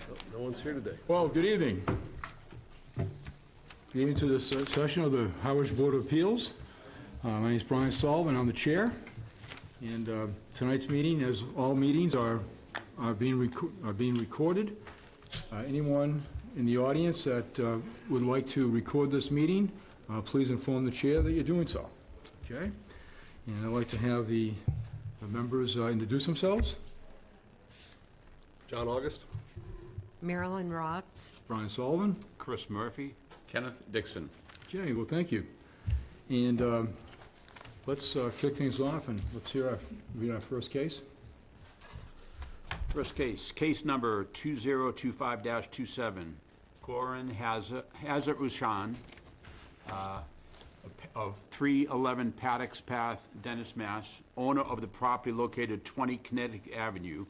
No one's here today. Well, good evening. Good evening to this session of the Harwich Board of Appeals. My name is Brian Sullivan, I'm the chair. And tonight's meeting, as all meetings, are being recorded. Anyone in the audience that would like to record this meeting, please inform the chair that you're doing so. Okay? And I'd like to have the members introduce themselves. John August? Marilyn Rotz. Brian Sullivan. Chris Murphy. Kenneth Dixon. Okay, well, thank you. And let's kick things off, and let's read our first case. First case, case number 2025-27. Goran Hazard Rushan of 311 Paddocks Path, Dennis, Mass., owner of the property located 20 Connecticut Avenue.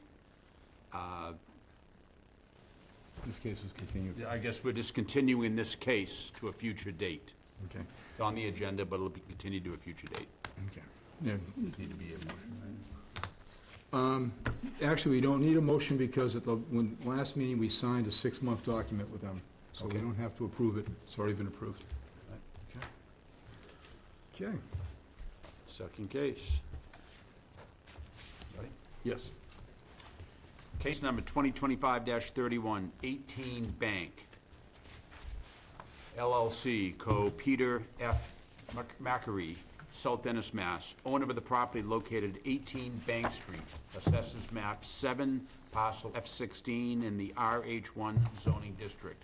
This case is continued. I guess we're just continuing this case to a future date. Okay. It's on the agenda, but it'll be continued to a future date. Okay. Yeah. Need to be a motion, right? Actually, we don't need a motion because at the last meeting, we signed a 6-month document with them, so we Okay. don't have to approve it. It's already been approved. Right. Okay. Okay. Second case. Ready? Yes. Case number 2025-31, 18 Bank, LLC, Co. Peter F. Macquarie, South Dennis, Mass., owner of the property located 18 Bank Street, assessors map 7, parcel F16 in the RH1 zoning district.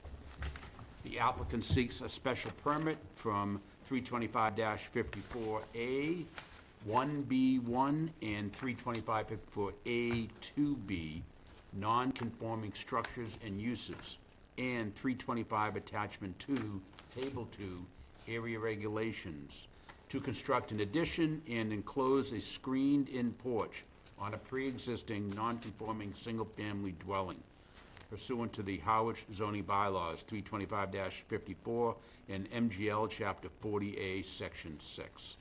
The applicant seeks a special permit from 325-54A, 1B1, and 325-54A, 2B, non-conforming structures and uses, and 325 Attachment 2, Table 2, area regulations, to construct an addition and enclose a screened-in porch on a pre-existing non-conforming single-family dwelling pursuant to the Harwich zoning bylaws 325-54 and MGL Chapter 40A, Section 6.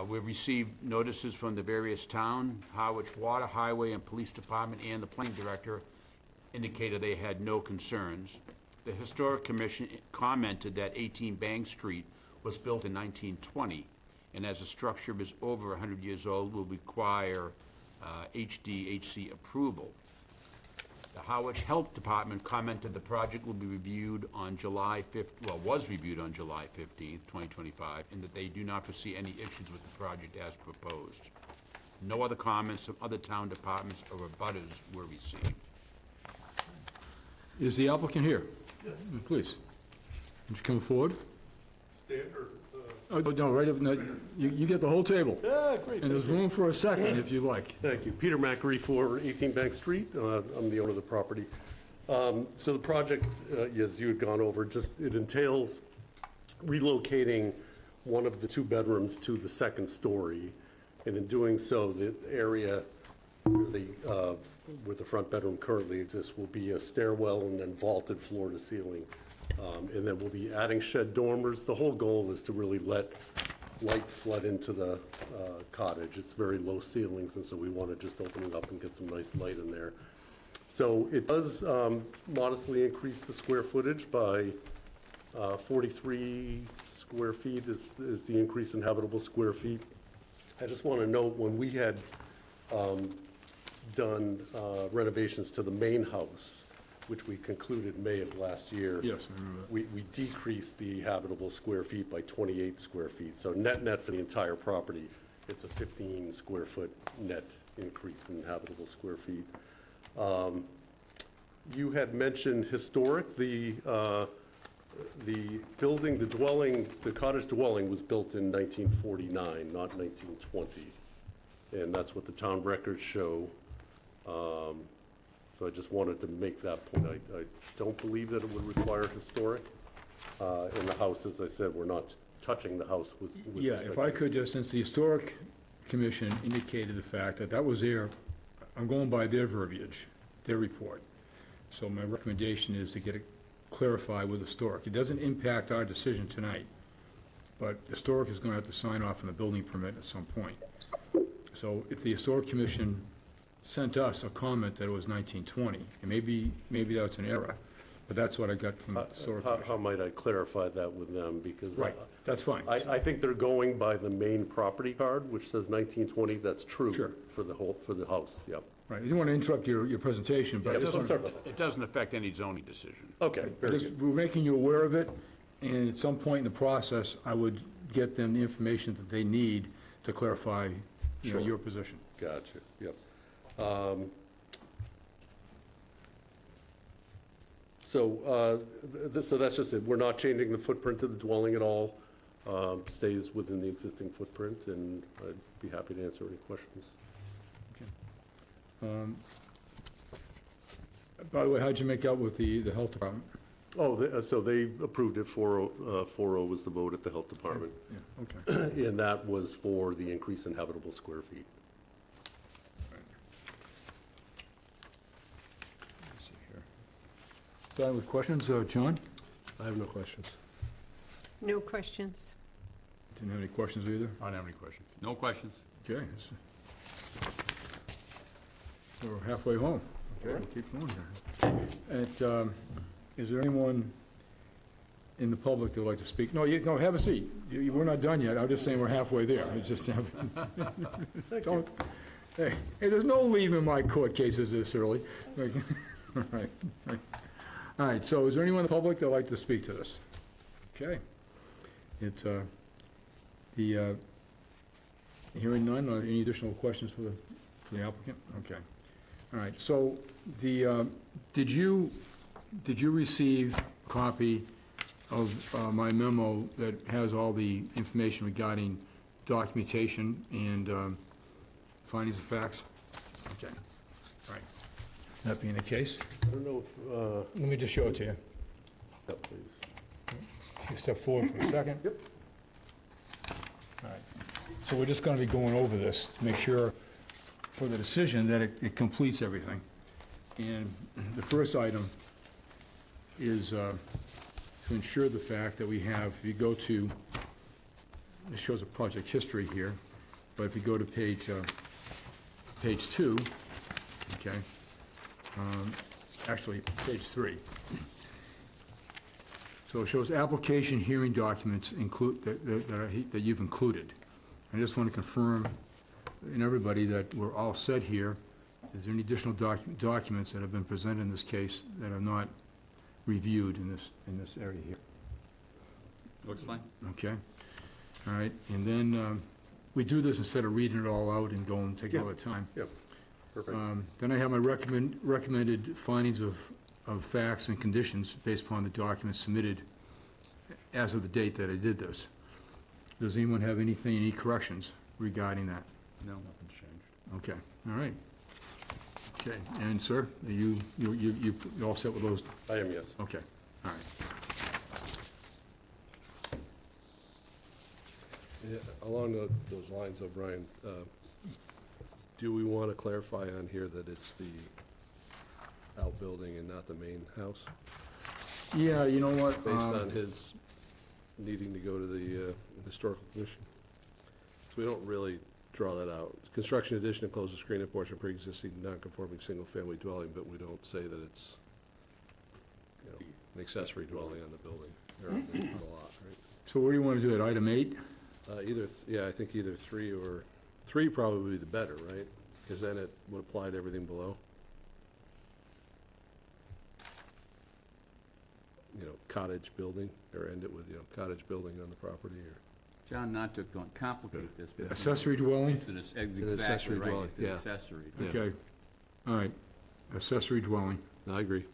We've received notices from the various town, Harwich Water, Highway, and Police Department, and the planning director indicated they had no concerns. The Historic Commission commented that 18 Bank Street was built in 1920, and as the structure is over 100 years old, will require HDHC approval. The Harwich Health Department commented the project will be reviewed on July 5th, well, was reviewed on July 15th, 2025, and that they do not foresee any issues with the project as proposed. No other comments from other town departments or abutters were received. Is the applicant here? Yes. Please. Would you come forward? Standard. Oh, no, right up, no, you get the whole table. Yeah, great. And there's room for a second if you'd like. Thank you. Peter Macquarie for 18 Bank Street. I'm the owner of the property. So the project, as you had gone over, it entails relocating one of the 2 bedrooms to the 2nd story. And in doing so, the area where the front bedroom currently exists will be a stairwell and then vaulted floor to ceiling. And then we'll be adding shed dormers. The whole goal is to really let light flood into the cottage. It's very low ceilings, and so we want to just open it up and get some nice light in there. So it does modestly increase the square footage by 43 square feet is the increase in habitable square feet. I just want to note, when we had done renovations to the main house, which we concluded May of last year. Yes, I remember that. We decreased the habitable square feet by 28 square feet. So net for the entire property, it's a 15 square foot net increase in habitable square feet. You had mentioned historic. The building, the cottage dwelling was built in 1949, not 1920. And that's what the town records show. So I just wanted to make that point. I don't believe that it would require historic. In the house, as I said, we're not touching the house with Yeah, if I could just, since the Historic Commission indicated the fact that was their, I'm going by their verbiage, their report. So my recommendation is to get it clarified with Historic. It doesn't impact our decision tonight, but Historic is going to have to sign off on the building permit at some point. So if the Historic Commission sent us a comment that it was 1920. And maybe that's an error, but that's what I got from the Historic How Commission. might I clarify that with them? Because Right, that's fine. I think they're going by the main property card, which says 1920. That's true. Sure. For the house, yep. Right, I didn't want to interrupt your presentation, but I Yeah, just sorry wanted- about that. It doesn't affect any zoning decision. Okay, very just, good. we're making you aware of it, and at some point in the process, I would get them the information that they need to clarify, Sure. your position. Gotcha, yep. So that's just it. We're not changing the footprint of the dwelling at all. Stays within the existing footprint, and I'd be happy to answer any questions. By the way, how'd you make out with the health department? Oh, so they approved it, 4-0 was the vote at the health department. Yeah, okay. And that was for the increase in habitable square feet. Let's see here. Starting with questions, John? I have no questions. No questions. Didn't have any questions either? I don't have any questions. No questions? Okay. We're halfway home. Okay, we'll keep going here. Is there anyone in the public that would like to speak? No, have a seat. We're not done yet. I'm just saying we're halfway there. It's just, don't, hey, there's no leaving my court cases this early. All right. All right, so is there anyone in the public that would like to speak to this? Okay. It's, hearing none, any additional questions for the applicant? Okay. All right, so did you receive a copy of my memo that has all the information regarding documentation and findings of facts? Okay, all right. That being the case, I don't know if, let me just show it to you. yeah, please. You step forward for a second. Yep. All right. So we're just going to be going over this to make sure for the decision that it completes everything. And the first item is to ensure the fact that we have, if you go to, it shows a project history here, but if you go to page 2, okay, actually, page 3. So it shows application hearing documents that you've included. I just want to confirm in everybody that we're all set here. Is there any additional documents that have been presented in this case that are not reviewed in this area here? Looks fine. Okay, all right, and then we do this instead of reading it all out and going and taking all the time. Yep, perfect. Then I have my recommended findings of facts and conditions based upon the documents submitted as of the date that I did this. Does anyone have anything, any corrections regarding that? No, nothing's changed. Okay, all right. Okay, and sir, are you all set with those? I am, yes. Okay, all right. Yeah, along those lines, O'Brien, do we want to clarify on here that it's the outbuilding and not the main house? Yeah, you know what? Based on his needing to go to the Historical Commission? So we don't really draw that out. Construction addition encloses a screened portion of pre-existing non-conforming single-family dwelling, but we don't say that it's, an accessory dwelling on the building, or on the lot, right? So where do you want to do it, item 8? I think either 3 or, 3 probably would be the better, right? Because then it would apply to everything below. Cottage building, or end it with, cottage building on the property, or. John, not to complicate this, but. Accessory dwelling? It's accessory exactly right, dwelling, it's an yeah. accessory. Yeah. Okay, all right. Accessory dwelling. No, I agree.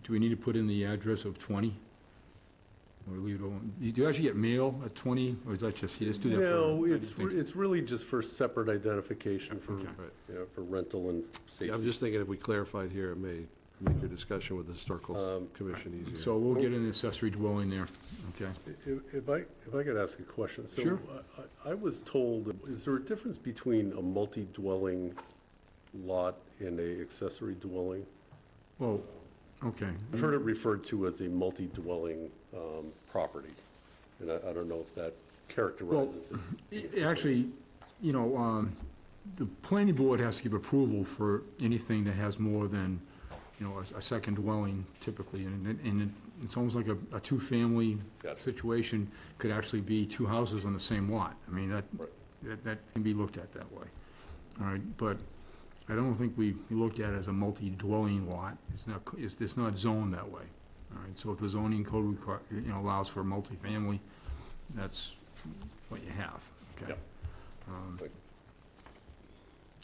Do we need to put in the address of 20? Or leave it alone? Do you actually get mail at 20, or is that just, you just do that for? No, I didn't think so. it's really just for separate identification for, Okay. for rental and safety. Yeah, I'm just thinking if we clarified here, it may make your discussion with the Historical Commission easier. So we'll get an accessory dwelling there, okay? If I could ask a question? Sure. So I was told, is there a difference between a multi-dwelling lot and a accessory dwelling? Well, okay. I've heard it referred to as a multi-dwelling property, and I don't know if that characterizes it. Actually, you know, the planning board has to give approval for anything that has more than, you know, a second dwelling typically, and it's almost like a two-family Gotcha. situation could actually be two houses on the same lot. I mean, Right. that can be looked at that way. All right, but I don't think we looked at it as a multi-dwelling lot. It's not zoned that way. All right, so if the zoning code allows for multifamily, that's what you have, okay? Yep. Right.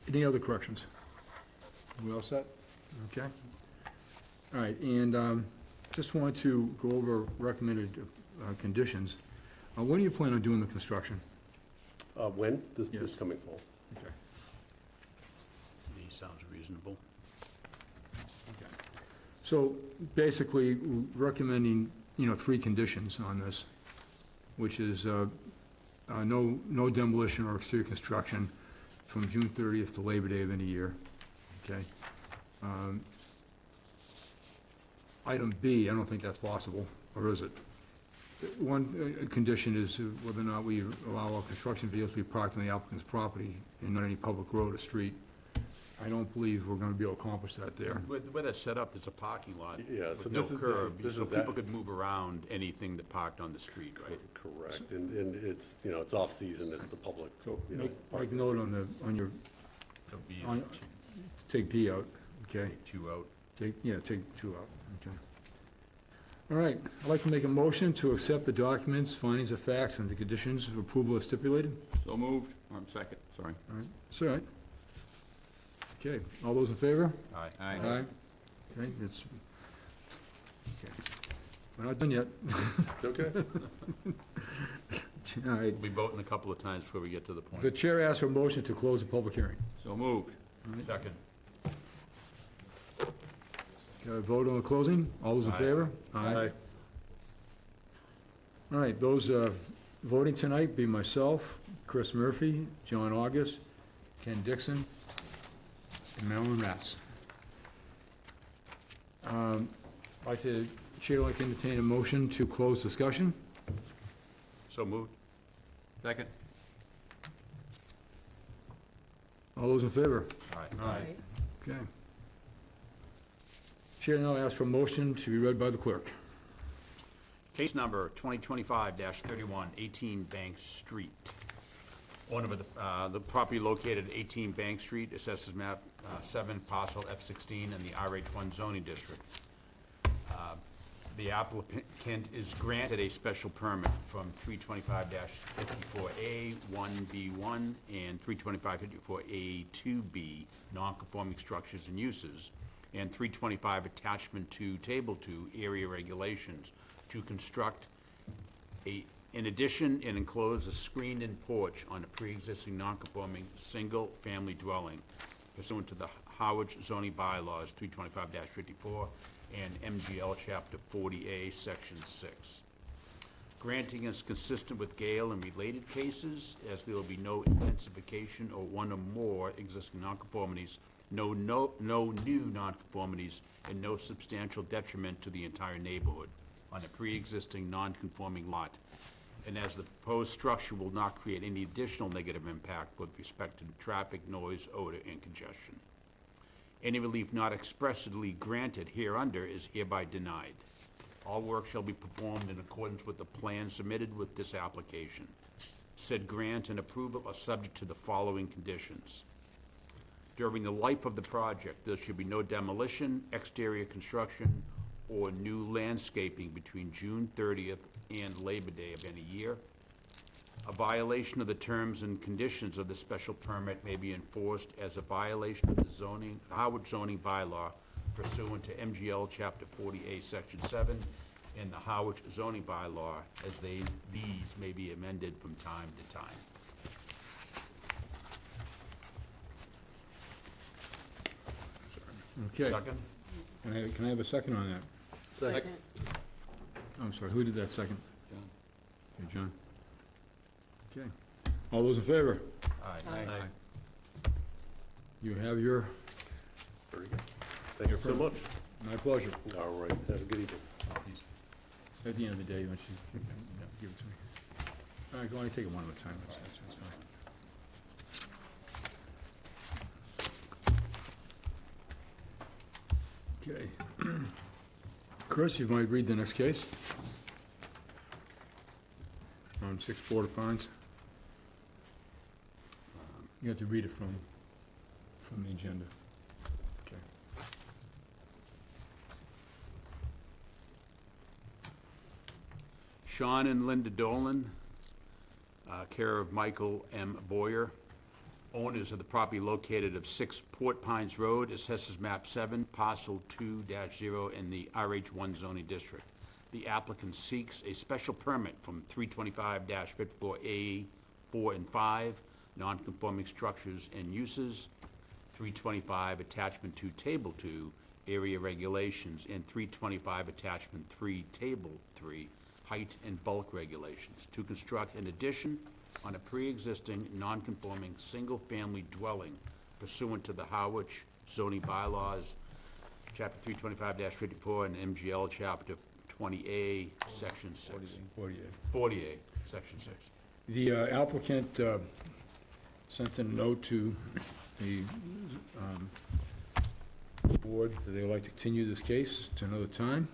Any other corrections? We all set? Okay. All right, and just wanted to go over recommended conditions. When do you plan on doing the construction? When? This Yes. coming fall. Okay. Me sounds reasonable. Okay. So basically, we're recommending, you know, 3 conditions on this, which is no demolition or exterior construction from June 30th to Labor Day of any year, okay? Item B, I don't think that's possible, or is it? One condition is whether or not we allow all construction vehicles to be parked on the applicant's property and not any public road or street. I don't believe we're gonna be able to accomplish that there. The way that's set up, it's a parking lot Yeah, so with no this is- curb, this so is people that- could move around anything that parked on the street, right? Correct, and it's, you know, it's off-season, it's the public, So you know. make note on your, So B on, and take B out, okay? take 2 out. Take 2 out, okay. All right, I'd like to make a motion to accept the documents, findings of facts, and the conditions of approval as stipulated. So moved. I'm second, sorry. All right, it's all right. Okay, all those in favor? Aye. Aye. Okay, it's, okay. We're not done yet. Okay, All right, We'll be voting a couple of times before we get to the point. the chair asks for a motion to close the public hearing. So moved. Second. Got a vote on the closing? All those in Aye. favor? Aye. All right, those voting tonight be myself, Chris Murphy, John August, Ken Dixon, and Marilyn Ratz. Chair would like to entertain a motion to close discussion. So moved. Second. All those in favor? Aye. Okay. Chair now asks for a motion to be read by the clerk. Case number 2025-31, 18 Bank Street. Owner of the property located at 18 Bank Street, assesses map 7, parcel F16 in the RH1 zoning district. The applicant is granted a special permit from 325-54A 1B1 and 325-54A 2B, non-conforming structures and uses, and 325 attachment to table 2 area regulations to construct in addition and enclose a screened-in porch on a pre-existing non-conforming single-family dwelling pursuant to the Harwich zoning bylaws 325-54 and MGL Chapter 40A, Section 6. Granting is consistent with Gale and related cases, as there will be no intensification or one or more existing nonconformities, no new nonconformities, and no substantial detriment to the entire neighborhood on a pre-existing non-conforming lot, and as the proposed structure will not create any additional negative impact with respect to traffic, noise, odor, and congestion. Any relief not expressly granted hereunder is hereby denied. All work shall be performed in accordance with the plan submitted with this application. Said grant and approval are subject to the following conditions. During the life of the project, there should be no demolition, exterior construction, or new landscaping between June 30th and Labor Day of any year. A violation of the terms and conditions of the special permit may be enforced as a violation of the Howard zoning bylaw pursuant to MGL Chapter 40A, Section 7, and the Howard zoning bylaw, as these may be amended from time to time. Okay. Second? Can I have a second on that? Second. I'm sorry, who did that second? John. Okay, John. Okay. All those in favor? Aye. You have your, very good. Thank you so much. my pleasure. All right, have a good evening. At the end of the day, once you give it to me. All right, go on, take it one at a time. That's fine. Okay. Chris, you might read the next case. On 6 Border Pines. You have to read it from the agenda. Okay. Sean and Linda Dolan, care of Michael M. Boyer, owners of the property located of 6 Port Pines Road, assessors map 7, parcel 2-0 in the RH1 zoning district. The applicant seeks a special permit from 325-54A 4 and 5, non-conforming structures and uses, 325 attachment 2 table 2, area regulations, and 325 attachment 3 table 3, height and bulk regulations, to construct an addition on a pre-existing non-conforming single-family dwelling pursuant to the Harwich zoning bylaws, chapter 325-54, and MGL chapter 20A, section 6. 40A, section 6. The applicant sent a note to the board that they would like to continue this case to another time.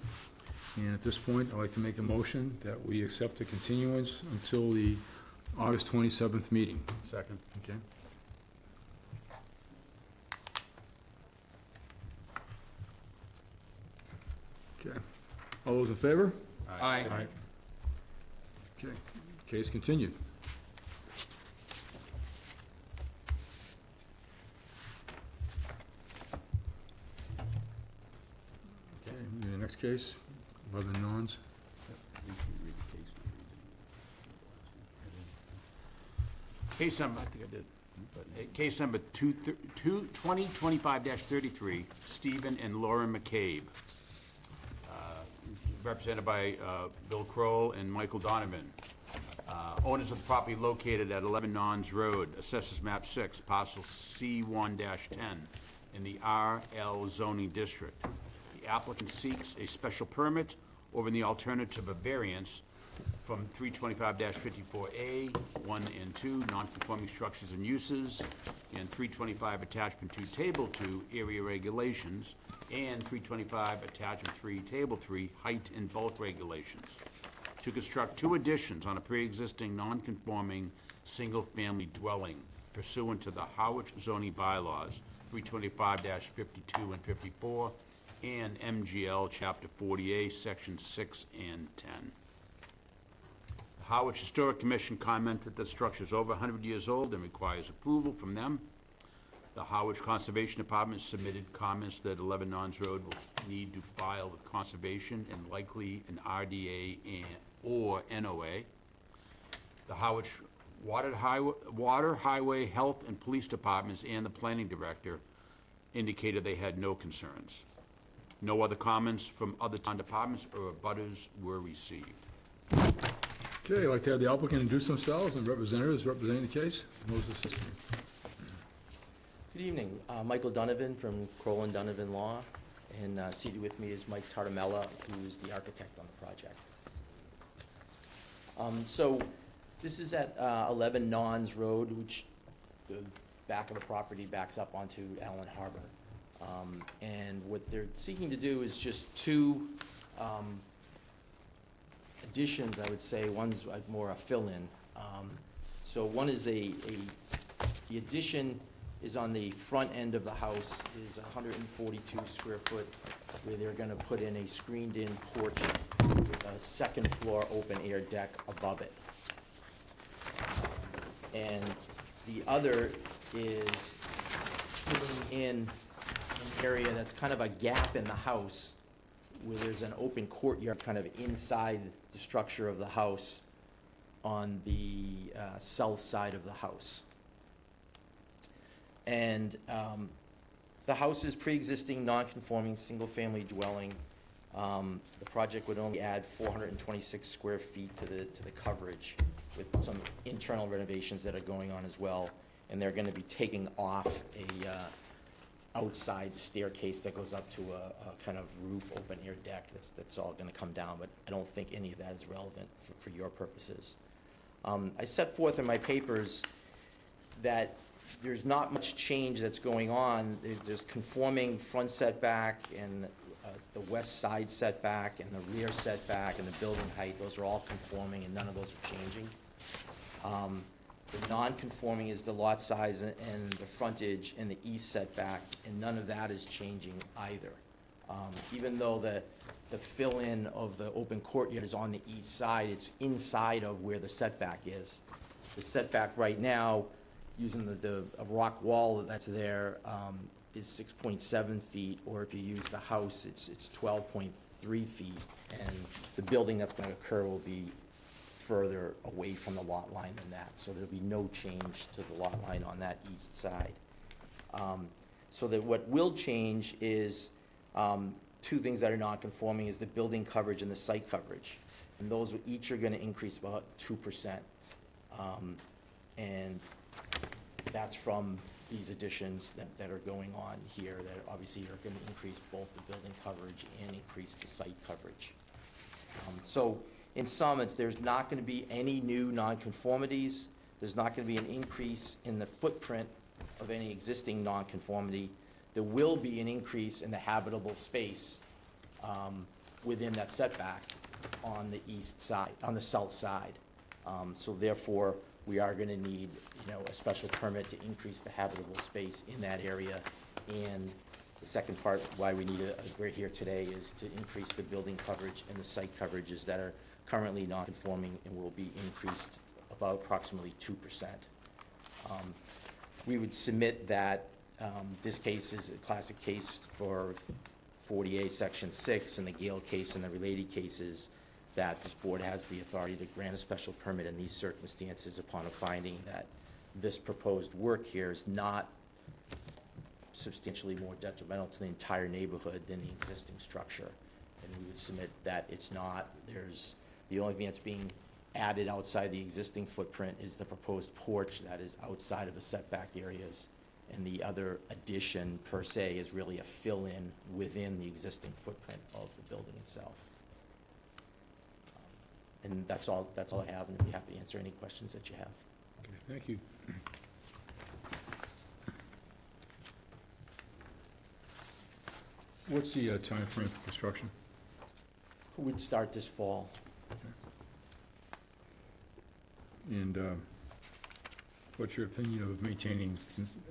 And at this point, I'd like to make a motion that we accept the continuance until the August 27th meeting. Second. Okay? Okay. All those in favor? Aye. Okay, case continued. Okay, the next case, 11 Nons. Case number, I think I did, but, case number 2025-33, Stephen and Lauren McCabe, represented by Bill Kroll and Michael Donovan. Owners of the property located at 11 Nons Road, assessors map 6, parcel C1-10, in the RL zoning district. The applicant seeks a special permit over the alternative of variance from 325-54A, 1 and 2, non-conforming structures and uses, and 325 attachment 2, table 2, area regulations, and 325 attachment 3, table 3, height and bulk regulations, to construct 2 additions on a pre-existing non-conforming single-family dwelling pursuant to the Harwich zoning bylaws, 325-52 and 54, and MGL chapter 40A, section 6 and 10. The Harwich Historic Commission commented that the structure is over 100 years old and requires approval from them. The Harwich Conservation Department submitted comments that 11 Nons Road will need to file with Conservation and likely an RDA or NOA. The Harwich Water, Highway, Health, and Police Departments and the Planning Director indicated they had no concerns. No other comments from other town departments or abutters were received. Okay, I'd like to have the applicant introduce themselves and representatives representing the case. Moses Siskiyou. Good evening. Michael Donovan from Kroll and Donovan Law, and seated with me is Mike Tartamella, who is the architect on the project. So this is at 11 Nons Road, which the back of the property backs up onto Allen Harbor. And what they're seeking to do is just 2 additions, I would say. One's like more a fill-in. So one is the addition is on the front end of the house, is 142 square foot, where they're gonna put in a screened-in porch with a second floor open air deck above it. And the other is putting in an area that's kind of a gap in the house, where there's an open courtyard kind of inside the structure of the house on the south side of the house. And the house is pre-existing, non-conforming, single-family dwelling. The project would only add 426 square feet to the coverage, with some internal renovations that are going on as well. And they're gonna be taking off a outside staircase that goes up to a kind of roof open air deck that's all gonna come down, but I don't think any of that is relevant for your purposes. I set forth in my papers that there's not much change that's going on. There's conforming front setback and the west side setback and the rear setback and the building height. Those are all conforming and none of those are changing. The non-conforming is the lot size and the frontage and the east setback, and none of that is changing either. Even though the fill-in of the open courtyard is on the east side, it's inside of where the setback is. The setback right now, using a rock wall that's there, is 6.7 feet, or if you use the house, it's 12.3 feet, and the building that's gonna occur will be further away from the lot line than that, so there'll be no change to the lot line on that east side. So that what will change is, two things that are non-conforming is the building coverage and the site coverage, and those each are gonna increase about 2%. And that's from these additions that are going on here, that obviously are gonna increase both the building coverage and increase the site coverage. So in sum, there's not gonna be any new nonconformities, there's not gonna be an increase in the footprint of any existing nonconformity. There will be an increase in the habitable space within that setback on the east side, on the south side. So therefore, we are gonna need, a special permit to increase the habitable space in that area. And the second part, why we need a grid here today, is to increase the building coverage and the site coverages that are currently non-conforming and will be increased about approximately 2%. We would submit that this case is a classic case for 40A Section 6 and the Gale case and the related cases, that this board has the authority to grant a special permit in these circumstances upon a finding that this proposed work here is not substantially more detrimental to the entire neighborhood than the existing structure. And we would submit that it's not. The only thing that's being added outside the existing footprint is the proposed porch that is outside of the setback areas. And the other addition per se is really a fill-in within the existing footprint of the building itself. And that's all I have, and I'd be happy to answer any questions that you have. Okay, thank you. What's the timeframe for construction? Who would start this fall? And what's your opinion of maintaining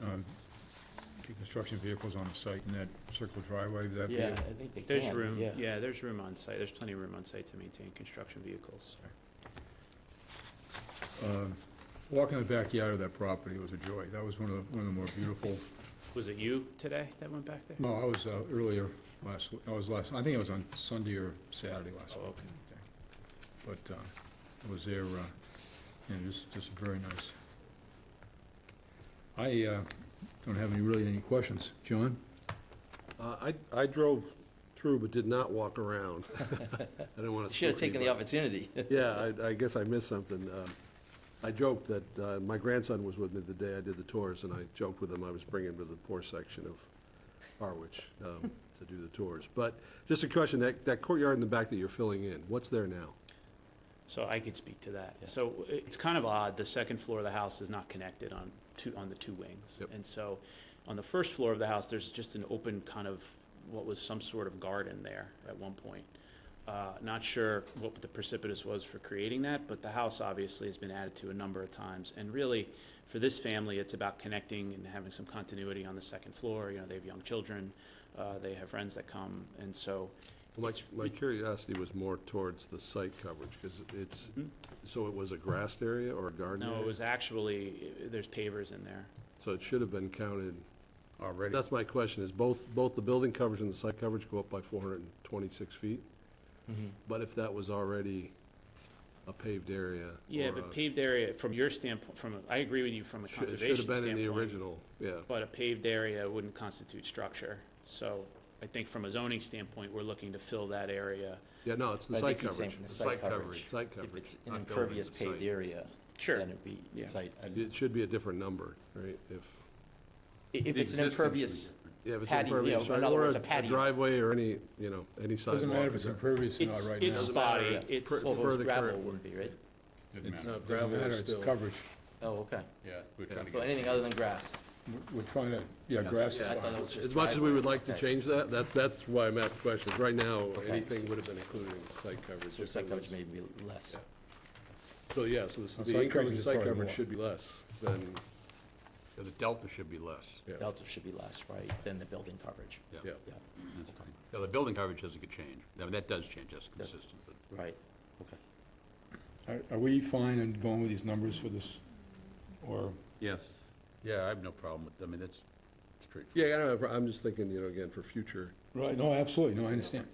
the construction vehicles on the site in that circle driveway? Would that be Yeah, a- I think they can. There's room, Yeah. yeah, there's room on site, there's plenty of room on site to maintain construction vehicles. Walking the backyard of that property was a joy. That was one of the more beautiful. Was it you today that went back there? No, I was earlier last, I think it was on Sunday or Saturday last Oh, week. okay. But I was there, and just very nice. I don't have any questions. John? I drove through but did not walk around. I didn't want to. Should have taken the opportunity. Yeah, I guess I missed something. I joked that my grandson was with me the day I did the tours, and I joked with him I was bringing him to the poor section of Harwich to do the tours. But just a question, that courtyard in the back that you're filling in, what's there now? So I could speak to that. So it's kind of odd, the second floor of the house is not connected on the two wings. Yep. And so on the first floor of the house, there's just an open kind of, what was some sort of garden there at one point. Not sure what the precipitous was for creating that, but the house obviously has been added to a number of times. And really, for this family, it's about connecting and having some continuity on the second floor. They have young children, they have friends that come, and so. Well, my curiosity was more towards the site coverage, because it's, so it was a grassed area or a garden area? No, it was actually, there's pavers in there. So it should have been counted. Already. That's my question, is both the building coverage and the site coverage go up by 426 feet? But if that was already a paved area? Yeah, or but a- paved area, from your standpoint, I agree with you from a It conservation should standpoint. have been in the original, yeah. But a paved area wouldn't constitute structure. So I think from a zoning standpoint, we're looking to fill that area. Yeah, no, it's the But I site think he's saying coverage. from the site coverage. Site If coverage. it's an not building, impervious it's paved site. area, Sure. then it'd be Yeah. site. It should be a different number, right? If it's an impervious, Yeah, if it's Patio, impervious, in right, other or words, a a patio. driveway or any sidewalk. Doesn't matter if it's impervious or not right now. It's spotty, it's, Per- well, if it per was the gravel, current it wouldn't be, right? No, Doesn't gravel matter, is it's still. coverage. Oh, okay. Yeah, we're trying to So get. anything other than grass? We're trying to, yeah, grass is Yeah, I thought fine. it was just As much as we would like to Okay. change that, that's why I'm asking questions. Right now, Okay. anything would have been included in site coverage. So if site it coverage was- may be less. Yeah. So, yeah, so Well, the site increase coverage in is site probably coverage more. should be less than, The delta should be less. yeah, Delta should be less, right, than the building coverage. yeah. Yeah, That's fine. Yeah, the building coverage doesn't get changed. I mean, that does change, that's consistent, but right, okay. Are we fine in going with these numbers for this, or? yes. Yeah, I have no problem with, I mean, that's straightforward. Yeah, I know, I'm just thinking, again, for future, Right, no, absolutely, no, I understand.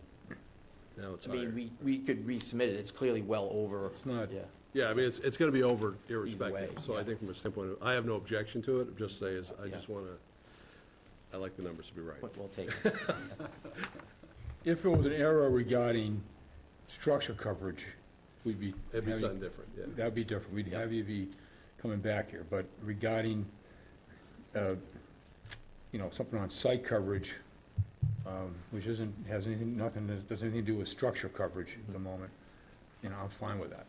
now it's I higher. mean, we could resubmit it, it's clearly well over, It's not, yeah. Yeah, I mean, it's gonna be over way, irrespective, so I yeah. think from a standpoint of, I have no objection to it, just say is, I Yeah. just wanna, I like the numbers to be right. We'll take it. if it was an error regarding structure coverage, we'd be. It'd be having- something different, yeah. That'd be different, we'd have you be coming back here, but regarding, something on site coverage, which has anything, doesn't anything to do with structure coverage at the moment, I'm fine with that.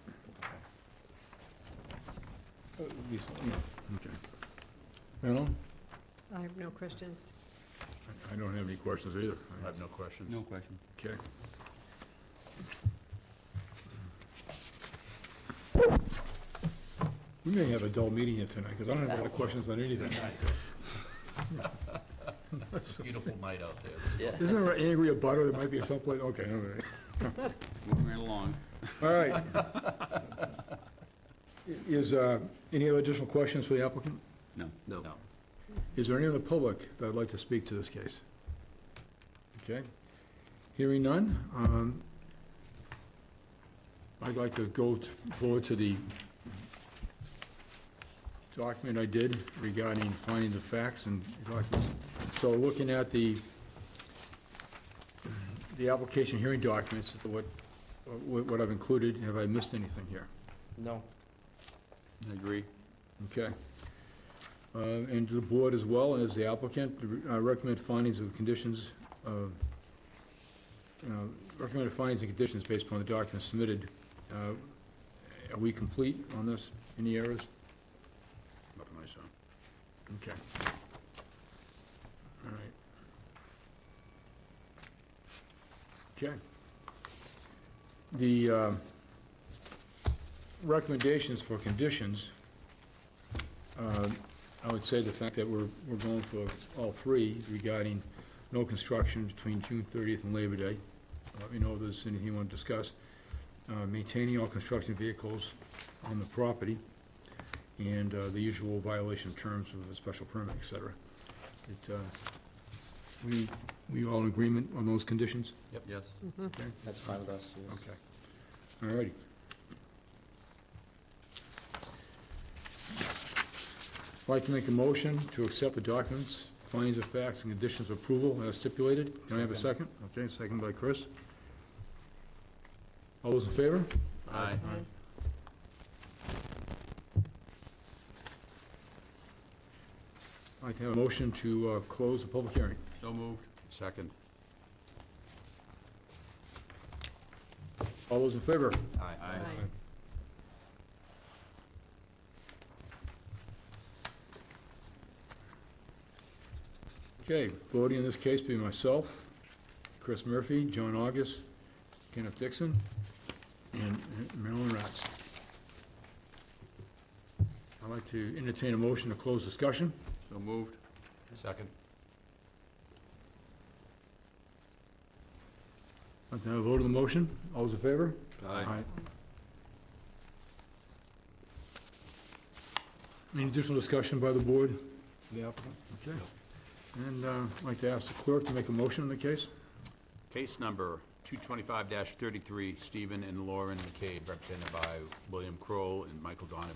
At least, okay. Marilyn? I have no questions. I don't have any questions either. I have no questions. No question. Okay. We may have a dull meeting here tonight, because I don't have a lot of questions on anything. Beautiful night out there. Yeah. Isn't there an angry butter that might be someplace? Okay, all right. Moving right along. All right. Is, any other additional questions for the applicant? No. No. Is there any in the public that would like to speak to this case? Okay. Hearing none, I'd like to go forward to the document I did regarding finding the facts and documents. So looking at the application hearing documents, what I've included, have I missed anything here? No, I agree. Okay. And to the board as well as the applicant, recommend findings of conditions, recommended findings and conditions based upon the documents submitted. Are we complete on this? Any errors? Nothing I saw. Okay. All right. Okay. The recommendations for conditions, I would say the fact that we're going for all three regarding no construction between June 30th and Labor Day. Let me know if there's anything you want to discuss. Maintaining all construction vehicles on the property, and the usual violation of terms of a special permit, et cetera. We all in agreement on those conditions? Yep. Yes. Okay. that's fine with us, yes. Okay. All righty. I'd like to make a motion to accept the documents, findings of facts, and conditions of approval as stipulated. Can I have a second? Okay, second by Chris. All those in favor? Aye. I'd like to have a motion to close the public hearing. So moved. Second. All those in favor? Aye. Aye. Okay, voting in this case be myself, Chris Murphy, John August, Kenneth Dixon, and Marilyn Ratz. I'd like to entertain a motion to close discussion. So moved. Second. I'd like to have a vote on the motion. All those in favor? Aye. Any additional discussion by the board? The applicant? Okay. And I'd like to ask the clerk to make a motion on the case. Case number 225-33, Stephen and Lauren McCabe, represented by William Kroll and Michael Donovan.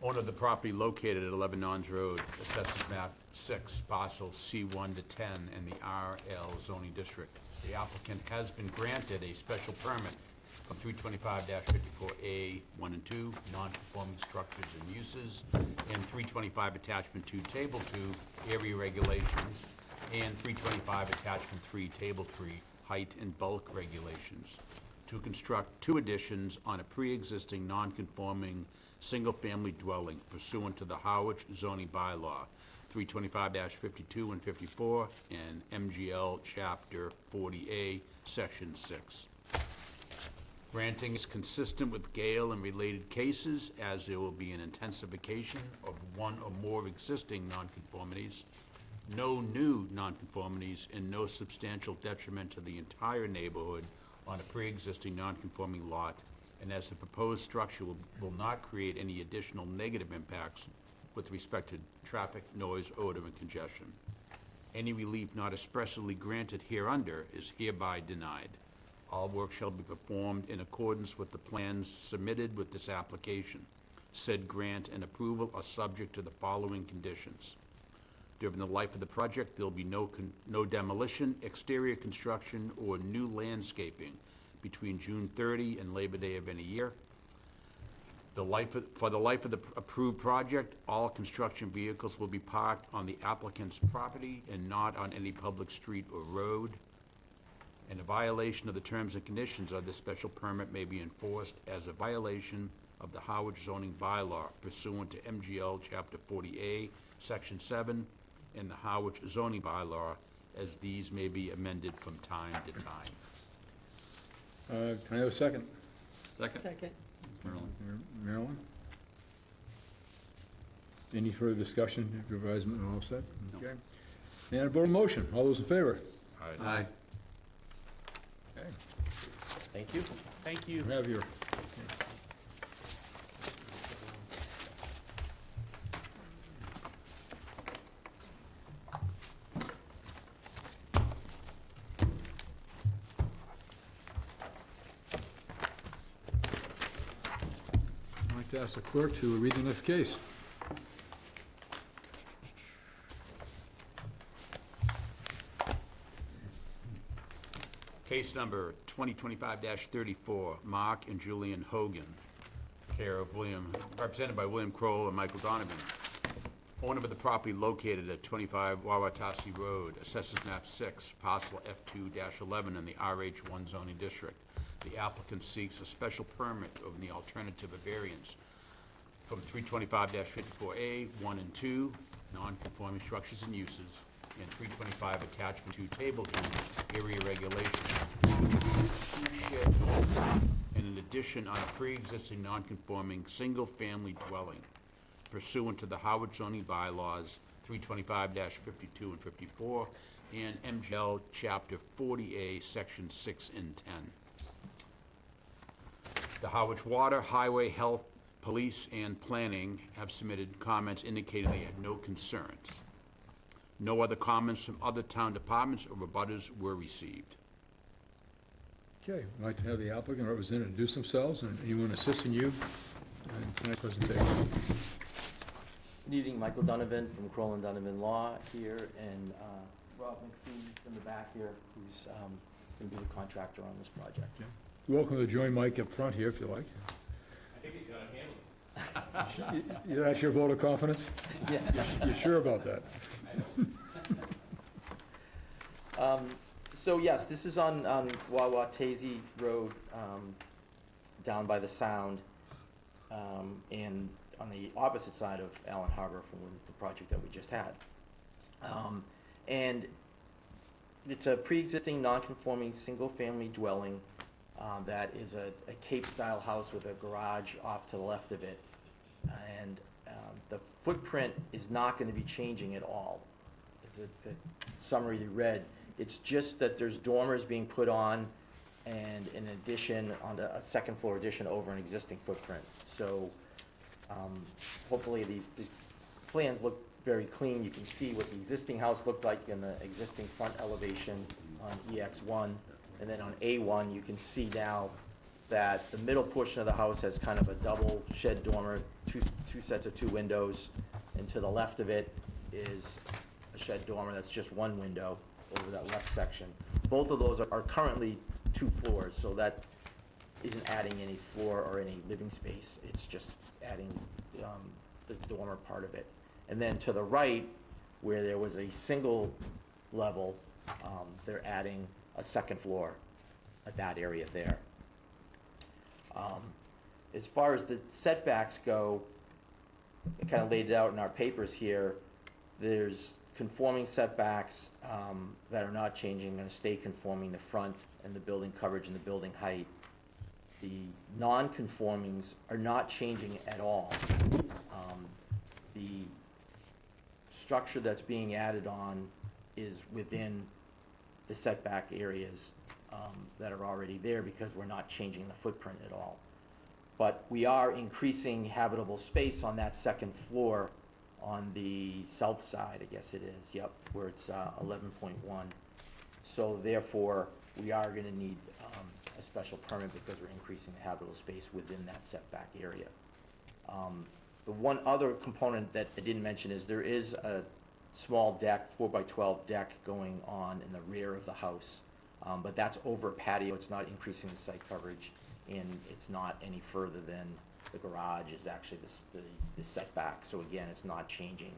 Owner of the property located at 11 Nons Road, assessors map 6, parcel C1 to 10, in the RL zoning district. The applicant has been granted a special permit from 325-54A 1 and 2, non-conforming structures and uses, and 325 attachment 2, table 2, area regulations, and 325 attachment 3, table 3, height and bulk regulations. to construct 2 additions on a pre-existing non-conforming single-family dwelling pursuant to the Harwich zoning bylaw, 325-52 and 54, and MGL Chapter 40A, Section 6. Granting is consistent with Gale and related cases, as there will be an intensification of one or more existing nonconformities, no new nonconformities, and no substantial detriment to the entire neighborhood on a pre-existing nonconforming lot, and as the proposed structure will not create any additional negative impacts with respect to traffic, noise, odor, and congestion. Any relief not expressly granted hereunder is hereby denied. All work shall be performed in accordance with the plans submitted with this application. Said grant and approval are subject to the following conditions. During the life of the project, there will be no demolition, exterior construction, or new landscaping between June 30 and Labor Day of any year. For the life of the approved project, all construction vehicles will be parked on the applicant's property and not on any public street or road. And a violation of the terms and conditions of this special permit may be enforced as a violation of the Harwich zoning bylaw pursuant to MGL Chapter 40A, Section 7, and the Harwich zoning bylaw, as these may be amended from time to time. Can I have a second? Second. Marilyn? Any further discussion, advisement, all set? Okay. And a vote of motion, all those in favor? Aye. Okay. Thank you. Thank You you. have your... I'd like to ask the clerk to read the next case. Case number 2025-34, Mark and Julian Hogan, represented by William Kroll and Michael Donovan. Owner of the property located at 25 Wauwatosi Road, Assessors Map 6, parcel F2-11 in the RH1 zoning district. The applicant seeks a special permit of the alternative of variance from 325-54A, 1 and 2, non-conforming structures and uses, and 325 attachment 2, table 2, area regulations. 2 shed and an addition on a pre-existing non-conforming single-family dwelling pursuant to the Harwich zoning bylaws 325-52 and 54 and MGL Chapter 40A, Section 6 and 10. The Harwich Water, Highway, Health, Police, and Planning have submitted comments indicating they had no concerns. No other comments from other town departments or abutters were received. Okay, I'd like to have the applicant representative introduce themselves and anyone assisting you in tonight's presentation. Good evening, Michael Donovan from Kroll and Donovan Law here, and Rob McPhee in the back here, who's going to be the contractor on this project. You're welcome to join Mike up front here if you like. I think he's gonna handle it. That's your vote of confidence? Yeah. You sure about that? So yes, this is on Wauwatosi Road, down by the Sound, and on the opposite side of Allen Harbor from the project that we just had. And it's a pre-existing non-conforming single-family dwelling that is a Cape-style house with a garage off to the left of it. And the footprint is not going to be changing at all. As the summary you read, it's just that there's dormers being put on and an addition on a second floor addition over an existing footprint. So hopefully the plans look very clean. You can see what the existing house looked like in the existing front elevation on EX1. And then on A1, you can see now that the middle portion of the house has kind of a double shed dormer, two sets of 2 windows, and to the left of it is a shed dormer that's just 1 window over that left section. Both of those are currently 2 floors, so that isn't adding any floor or any living space. It's just adding the dormer part of it. And then to the right, where there was a single level, they're adding a second floor at that area there. As far as the setbacks go, I kind of laid it out in our papers here. There's conforming setbacks that are not changing, going to stay conforming, the front and the building coverage and the building height. The non-conformings are not changing at all. The structure that's being added on is within the setback areas that are already there because we're not changing the footprint at all. But we are increasing habitable space on that second floor on the south side, I guess it is, yep, where it's 11.1. So therefore, we are gonna need a special permit because we're increasing the habitable space within that setback area. The one other component that I didn't mention is there is a small deck, 4x12 deck going on in the rear of the house. But that's over a patio, it's not increasing the site coverage, and it's not any further than the garage is actually the setback. So again, it's not changing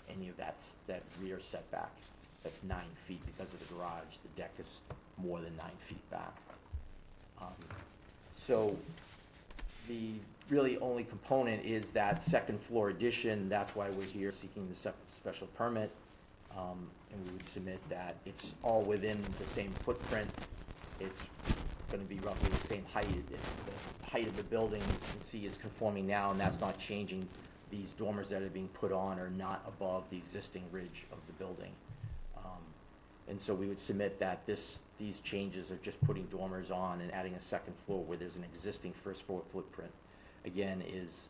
any of that rear setback. That's 9 feet because of the garage. The deck is more than 9 feet back. So the really only component is that second floor addition. That's why we're here seeking the special permit. And we would submit that it's all within the same footprint. It's gonna be roughly the same height. The height of the building, as you can see, is conforming now, and that's not changing. These dormers that are being put on are not above the existing ridge of the building. And so we would submit that these changes are just putting dormers on and adding a second floor where there's an existing first floor footprint. Again, is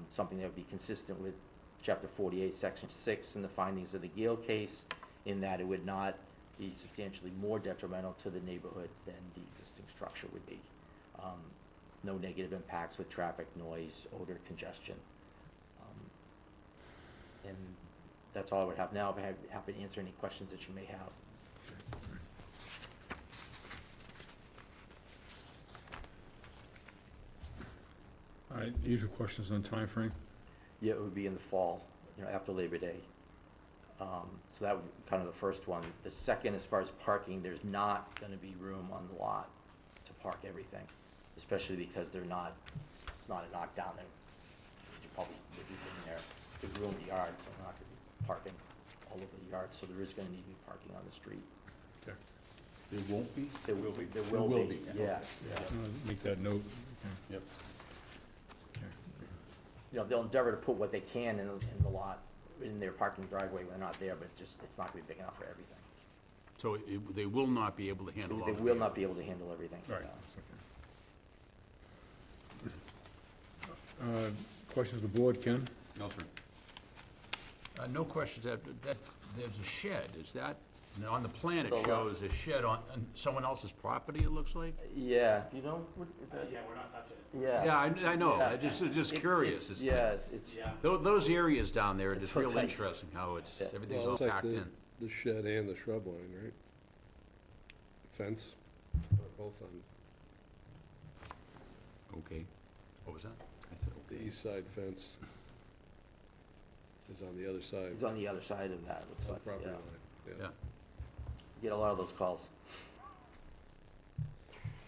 something that would be consistent with Chapter 48, Section 6, and the findings of the Gale case, in that it would not be substantially more detrimental to the neighborhood than the existing structure would be. No negative impacts with traffic, noise, odor, congestion. And that's all I would have now. I'd be happy to answer any questions that you may have. All right, usual questions on timeframe. Yeah, it would be in the fall, after Labor Day. So that would be kind of the first one. The second, as far as parking, there's not gonna be room on the lot to park everything, especially because it's not a knockdown there. You probably would be in there to ruin the yard, so we're not gonna be parking all over the yard, so there is gonna need to be parking on the street. Okay. There won't be? There will be, yeah. Make that note. Yep. They'll endeavor to put what they can in the lot, in their parking driveway when they're not there, but it's not gonna be big enough for everything. So they will not be able to handle all They of will it? not be able to handle everything. Right. no. Questions of the board, Ken? No, sir. No questions. There's a shed. Is that, on the plan it The lot. shows a shed on someone else's property, it looks like? Yeah, do you know? Yeah, we're not touching it. Yeah. Yeah, I know. Yeah. I'm just curious. It's Yeah, like- it's, Yeah. Those areas down there are just so real tight. interesting, how it's, Yeah. everything's Well, all it's like packed in. the shed and the shrub line, right? Fence, are both on Okay. What was that? I said, the okay. east side fence. Is on the other side he's on the other side of that, looks of the like, property yeah. line. Yeah. Get a lot of those calls.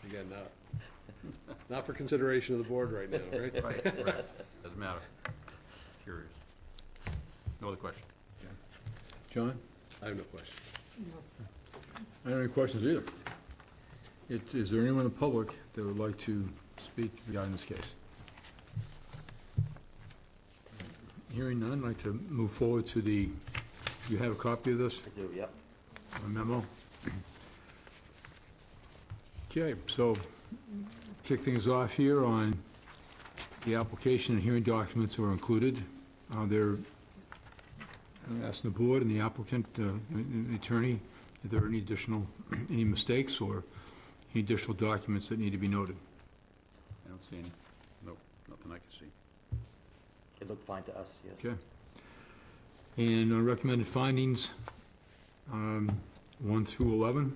Again, not for consideration of the board right now, right? Right, doesn't matter. Curious. No other question? John? I have no question. I don't have any questions either. Is there anyone in the public that would like to speak regarding this case? Hearing none, I'd like to move forward to you have a copy of this, I do, yep. a memo? Okay, so kick things off here on the application and hearing documents that were included. I'm asking the board and the applicant, and the attorney, if there are any mistakes or any additional documents that need to be noted. I don't see any. Nope, nothing I can see. It looked fine to us, yes. Okay. And recommended findings, 1 through 11.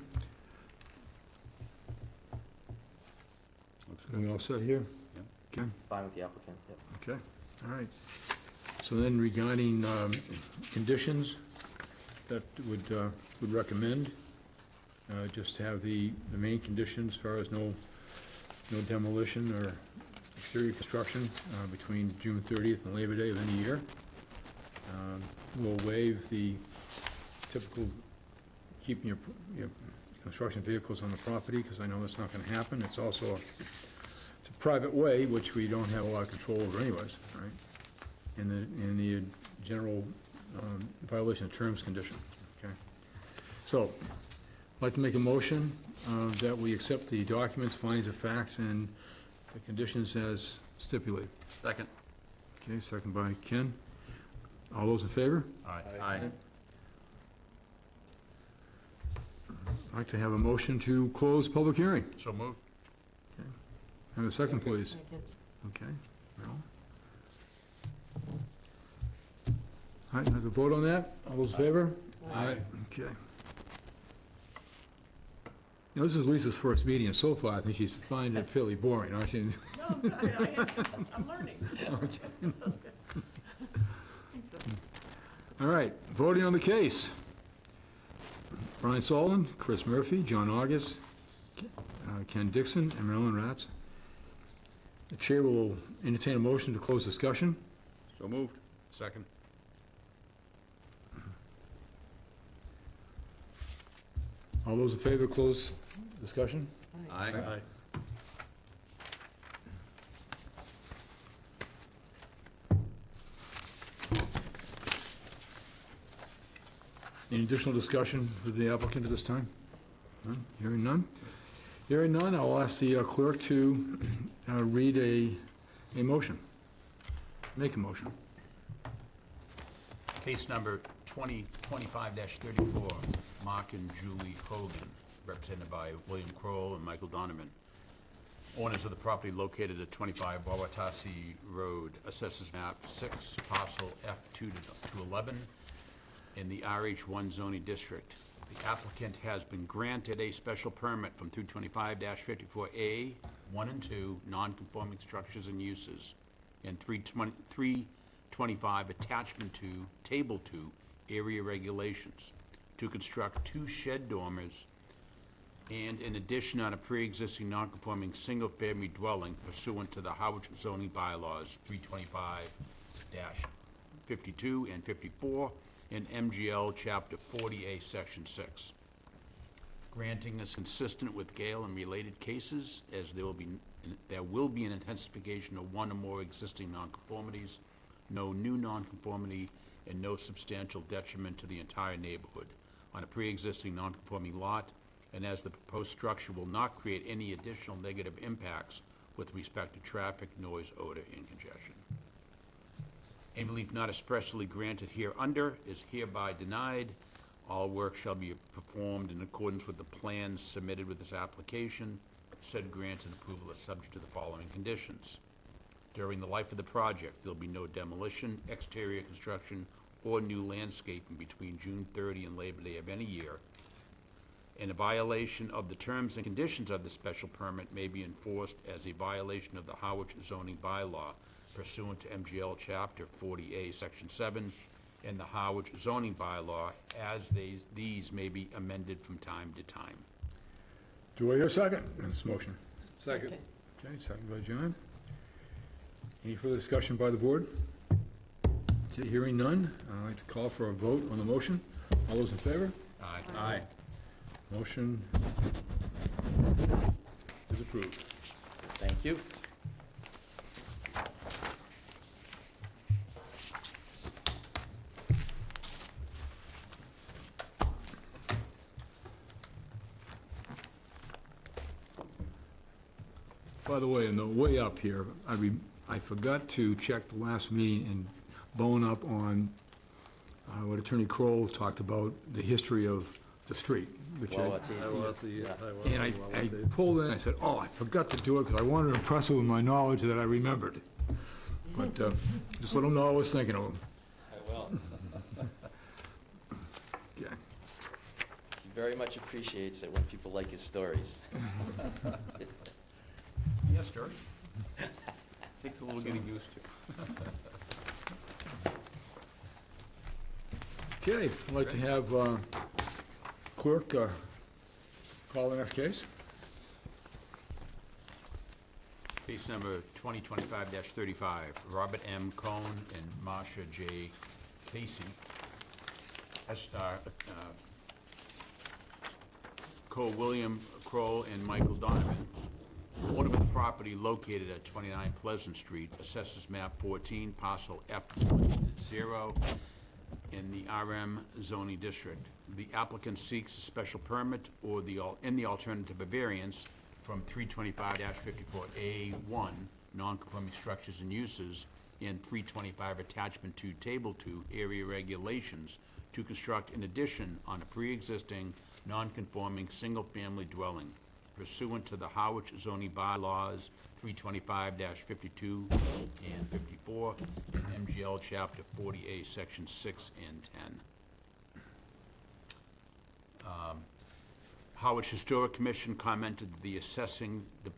Looks Are we good. all set here? Yep. Okay, Fine with the applicant, yep. okay, all right. So then regarding conditions that would recommend, just have the main conditions as far as no no demolition or exterior construction between June 30th and Labor Day of any year. We'll waive the typical keeping your construction vehicles on the property, because I know that's not gonna happen. It's also, it's a private way, which we don't have a lot of control over anyways, right? In the general violation of terms condition, okay? So, I'd like to make a motion that we accept the documents, findings of facts, and the conditions as stipulated. Second. Okay, second by Ken. All those in favor? Aye. I'd like to have a motion to close public hearing. So moved. Have a second, please. Second. Okay, Merrill. All right, have a vote on that? All those in favor? Aye. Okay. You know, this is Lisa's first meeting, and so far, I think she's finding it fairly boring, aren't you? No, I'm learning. All right, voting on the case. Brian Sullivan, Chris Murphy, John August, Ken Dixon, and Marilyn Ratz. The chair will entertain a motion to close discussion. So moved. Second. All those in favor of close discussion? Aye. Any additional discussion with the applicant at this time? None? Hearing none? Hearing none, I'll ask the clerk to read a motion. Make a motion. Case number 2025-34, Mark and Julie Hogan, represented by William Kroll and Michael Donovan. Owners of the property located at 25 Wauwatasi Road, assessors map 6, parcel F2 to 11, in the RH1 zoning district. The applicant has been granted a special permit from 225-54A, 1 and 2, non-conforming structures and uses, and 325 attachment to, table 2, area regulations, to construct 2 shed dormers and in addition on a pre-existing non-conforming single-family dwelling pursuant to the Harwich zoning bylaws 325-52 and 54 in MGL Chapter 40A, Section 6. Granting is consistent with Gale and related cases, as there will be an intensification of one or more existing nonconformities, no new nonconformity, and no substantial detriment to the entire neighborhood on a pre-existing nonconforming lot, and as the proposed structure will not create any additional negative impacts with respect to traffic, noise, odor, and congestion. Any relief not expressly granted hereunder is hereby denied. All work shall be performed in accordance with the plans submitted with this application. Said grant and approval is subject to the following conditions. During the life of the project, there'll be no demolition, exterior construction, or new landscaping between June 30 and Labor Day of any year. And a violation of the terms and conditions of the special permit may be enforced as a violation of the Harwich zoning bylaw pursuant to MGL Chapter 40A, Section 7, and the Harwich zoning bylaw, as these may be amended from time to time. Do I hear a second on this motion? Second. Okay, second by John. Any further discussion by the board? Okay, hearing none, I'd like to call for a vote on the motion. All those in favor? Aye. Aye. Motion is approved. Thank you. By the way, on the way up here, I forgot to check the last meeting and bone up on what Attorney Kroll talked about, the history of the street, which Well, it's easy. and I pulled in, I said, oh, I forgot to do it because I wanted to impress him with my knowledge that I remembered. But just let him know I was thinking of him. I will. Okay. He very much appreciates it when people like his stories. Yes, sir. Takes a little getting used to. Okay, I'd like to have clerk call the next case. Case number 2025-35, Robert M. Cohn and Marcia J. Casey. Cole William Kroll and Michael Donovan. Owner of the property located at 29 Pleasant Street, assesses map 14, parcel F0, in the RM zoning district. The applicant seeks a special permit or in the alternative a variance from 325-54A1, non-conforming structures and uses, and 325 attachment to table 2 area regulations to construct an addition on a pre-existing non-conforming single-family dwelling pursuant to the Harwich zoning bylaws 325-52 and 54, and MGL chapter 40A, section 6 and 10. Harwich Historic Commission commented that the assessing the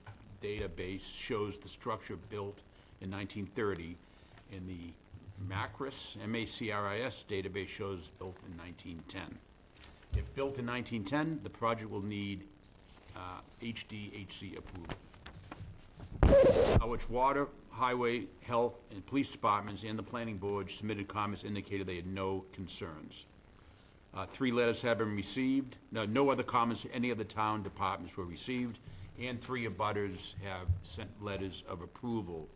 database shows the structure built in 1930, and the MACRIS, M-A-C-R-I-S database shows built in 1910. If built in 1910, the project will need HDHC approval. Harwich Water, Highway, Health, and Police Departments and the Planning Board submitted comments indicated they had no concerns. 3 letters have been received. No other comments from any of the town departments were received, and 3 abutters have sent letters of approval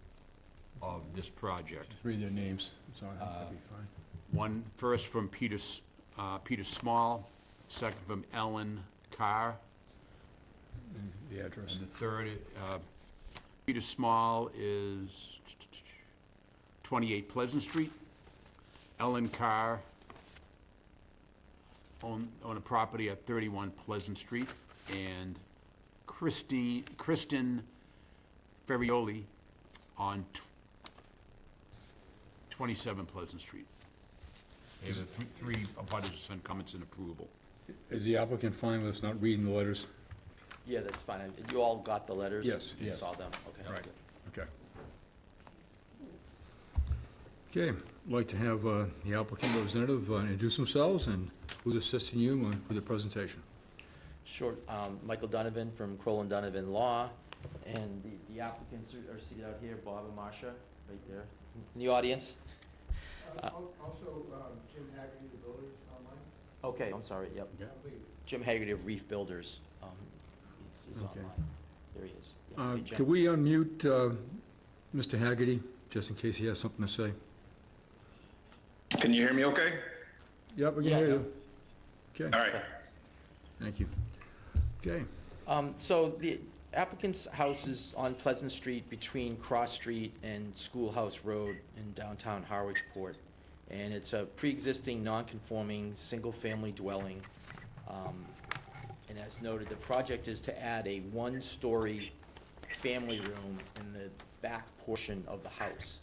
of this project. Read their names, sorry, that'd be fine. One first from Peter Small, second from Ellen Carr, And the address. and the third, Peter Small is 28 Pleasant Street. Ellen Carr on a property at 31 Pleasant Street, and Kristen Ferrioli on 27 Pleasant Street. They have 3 abutters to send comments and approval. Is the applicant fine with us not reading the letters? Yeah, that's fine. You all got the letters? Yes, You yes. saw them? Okay. Right. good. Okay. Okay, I'd like to have the applicant representative introduce themselves and who's assisting you with the presentation. Sure. Michael Donovan from Kroll and Donovan Law, and the applicants are seated out here, Bob and Marcia, right there in the audience. Also, Jim Haggerty, the builders online. Okay, I'm sorry, yep. Yeah. Jim Haggerty of Reef Builders is Okay. online. There he is. Yeah, hey, Jim. Could we unmute Mr. Haggerty, just in case he has something to say? Can you hear me okay? Yep, we can hear you. Okay, All right. thank you. Okay, So the applicant's house is on Pleasant Street between Cross Street and Schoolhouse Road in downtown Harwichport. And it's a pre-existing, non-conforming, single-family dwelling. And as noted, the project is to add a 1-story family room in the back portion of the house.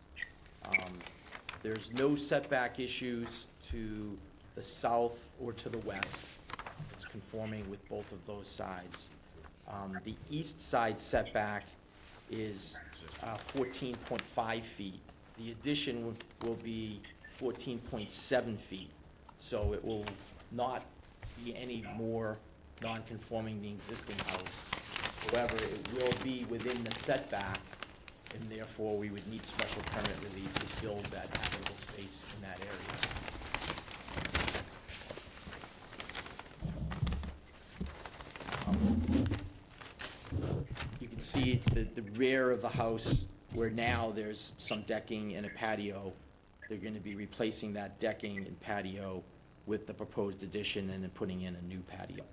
There's no setback issues to the south or to the west. It's conforming with both of those sides. The east side setback is 14.5 feet. The addition will be 14.7 feet. So it will not be any more non-conforming than the existing house. However, it will be within the setback, and therefore we would need special permit relief to build that habitable space in that area. You can see it's the rear of the house where now there's some decking and a patio. They're gonna be replacing that decking and patio with the proposed addition and then putting in a new patio.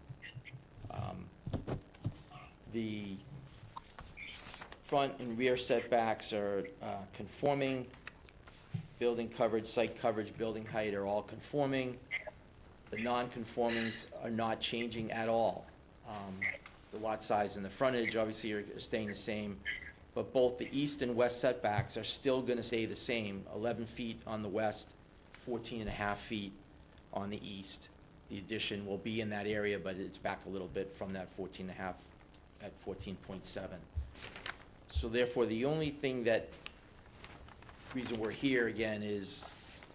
The front and rear setbacks are conforming. Building coverage, site coverage, building height are all conforming. The non-conformings are not changing at all. The lot size and the frontage obviously are staying the same, but both the east and west setbacks are still gonna stay the same, 11 feet on the west, 14.5 feet on the east. The addition will be in that area, but it's back a little bit from that 14.5 at 14.7. So therefore, the only thing reason we're here again is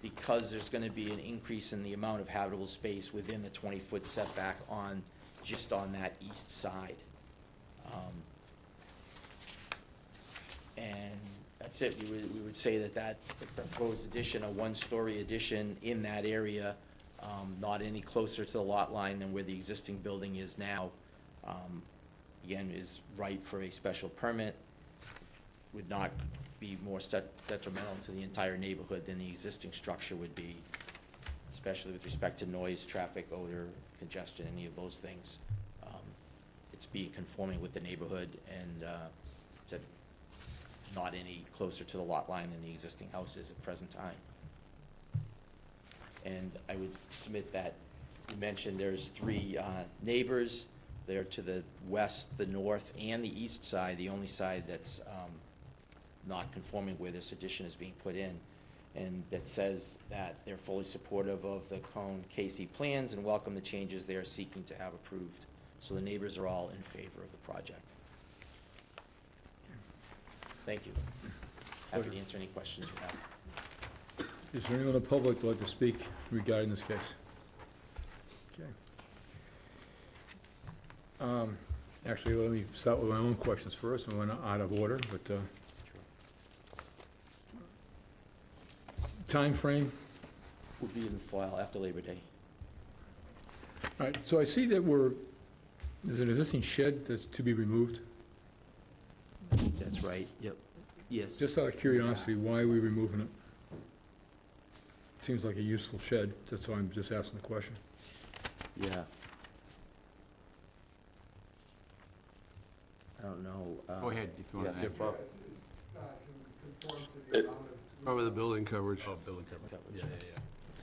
because there's gonna be an increase in the amount of habitable space within the 20-foot setback just on that east side. And that's it. We would say that the proposed addition, a one-story addition in that area, not any closer to the lot line than where the existing building is now, again, is ripe for a special permit, would not be more detrimental to the entire neighborhood than the existing structure would be, especially with respect to noise, traffic, odor, congestion, any of those things. It's being conforming with the neighborhood and to not any closer to the lot line than the existing house is at the present time. And I would submit that you mentioned there's three neighbors. They're to the west, the north, and the east side, the only side that's not conforming where this addition is being put in. And that says that they're fully supportive of the Cone KC plans and welcome the changes they are seeking to have approved. So the neighbors are all in favor of the project. Thank you. Happy to answer any questions you have. Is there anyone in the public who'd like to speak regarding this case? Okay. Actually, let me start with my own questions first. I went out of order, but time frame. Will be in the file after Labor Day. All right, so I see that there's an existing shed that's to be removed. That's right, yep. Yes. Just out of curiosity, why are we removing it? Seems like a useful shed, that's why I'm just asking the question. Yeah. I don't know. Go ahead, if you want to yeah. add. Bob. Can conform to the amount of. Over the building coverage. Oh, building coverage. Yeah,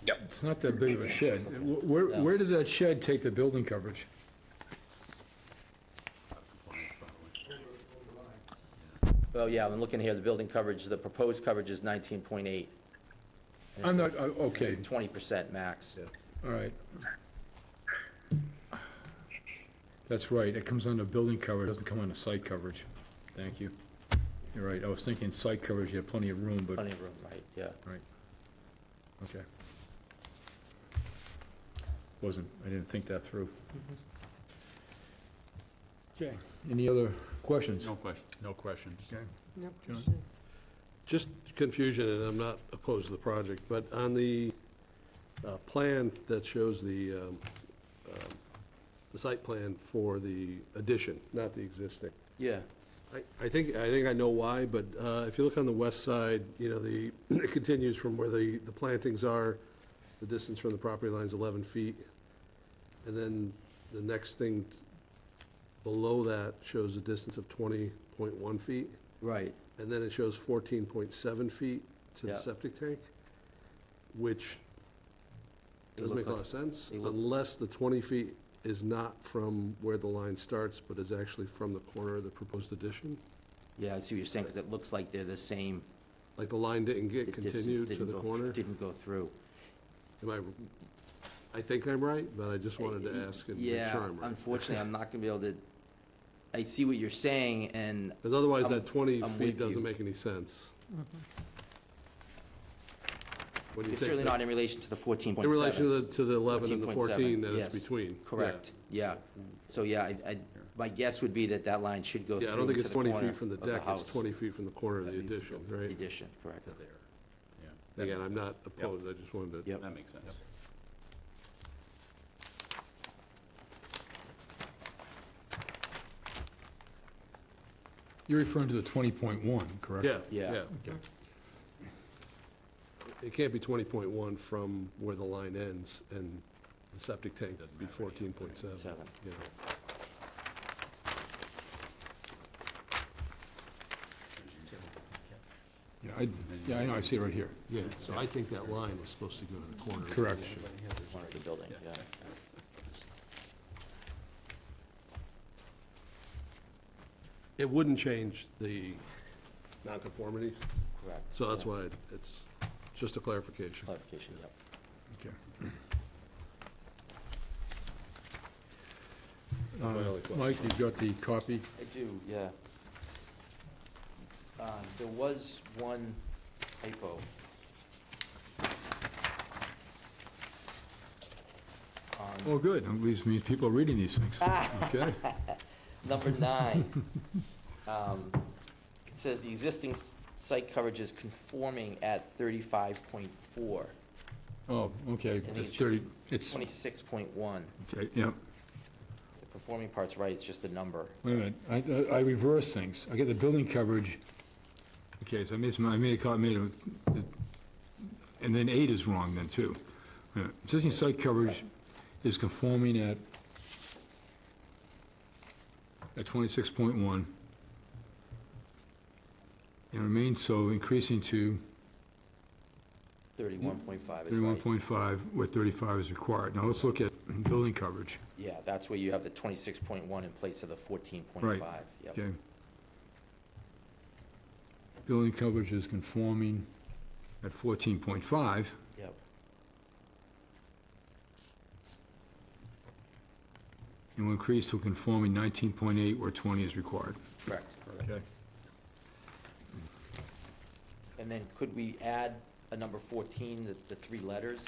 Yep. It's not that big of a shed. Where does that shed take the building coverage? Well, yeah, I'm looking here, the building coverage, the proposed coverage is 19.8. I'm not, okay, 20% max. all right. That's right, it comes under building coverage, it doesn't come under site coverage. Thank you. You're right, I was thinking site coverage, you have plenty of room, but, Plenty of room, right, yeah. right. Okay. I didn't think that through. Okay, any other questions? No question, no questions. Okay. No John? questions. Just confusion, and I'm not opposed to the project, but on the plan that shows the site plan for the addition, not the existing, Yeah, I think I know why, but if you look on the west side, you know, it continues from where the plantings are, the distance from the property line is 11 feet, and then the next thing below that shows a distance of 20.1 feet, right, and then it shows 14.7 feet to the Yeah. septic tank, which They doesn't look make a lot like- of sense, they look- unless the 20 feet is not from where the line starts, but is actually from the corner of the proposed addition. yeah, I see what you're saying, because it looks like they're the same. Like the line didn't get the distance continued to didn't the go- corner? Didn't go through. I think I'm right, but I just wanted to ask and make sure Yeah, I'm right. unfortunately, I'm not gonna be able to, I see what you're saying, and Because otherwise, I'm- that 20 I'm feet with doesn't you. make any sense. What do you it's think? certainly not in relation to the 14.7. In relation to the 11 and the 14.7, 14 that yes. it's between. Correct, yeah. So, yeah, my guess would be that line should go Yeah, through I don't think to it's the 20 corner feet from the of deck, house. it's 20 feet from the corner of the addition, right? Addition, correct. Again, I'm not opposed, I just wanted to. Yep. That makes sense. You're referring to the 20.1, correct? Yeah, Yeah. yeah. It can't be 20.1 from where the line ends, and the septic tank would be 14.7. Seven. Yeah. Yeah, I know, I see it right here. Yeah, so I think that line is supposed to go to the corner of the Correct. addition. Corner of the building, yeah. It wouldn't change the nonconformities, Correct. so that's yeah. why it's just a clarification. Clarification, yep. Okay. My only question. Mike, you got the copy? I do, yeah. There was one typo. Oh, good, at least means people are reading these things. Okay, Number 9. It says the existing site coverage is conforming at 35.4. Oh, okay, think it's it 30, it's, 26.1. okay, yeah. The conforming part's right, it's just a number. Wait a minute, I reverse things. I get the building coverage, okay, so I made a, and then 8 is wrong then, too. Wait a minute. Existing site coverage is conforming at 26.1. And remains so, increasing to 31.5 is right. 31.5, where 35 is required. Now, let's look at building coverage. Yeah, that's where you have the 26.1 in place of the 14.5. Right. Yep. Okay. Building coverage is conforming at 14.5. Yep. And will increase to conforming 19.8 where 20 is required. Correct. Okay. And then could we add a number 14, the 3 letters?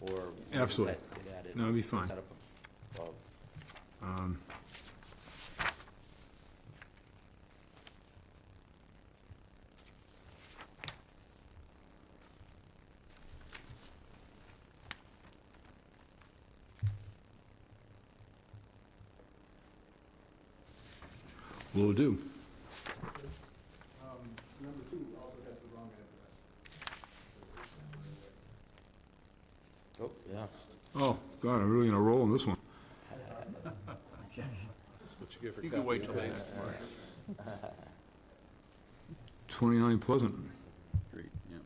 Or? does Absolutely. that get added? No, it'd be fine. Is that above? Will do. Number 2 also has the wrong address. Oh, yeah. Oh, God, I'm really in a roll on this one. What you get for You can wait copy till and the paste. next one. 29 Pleasant. Great, yeah.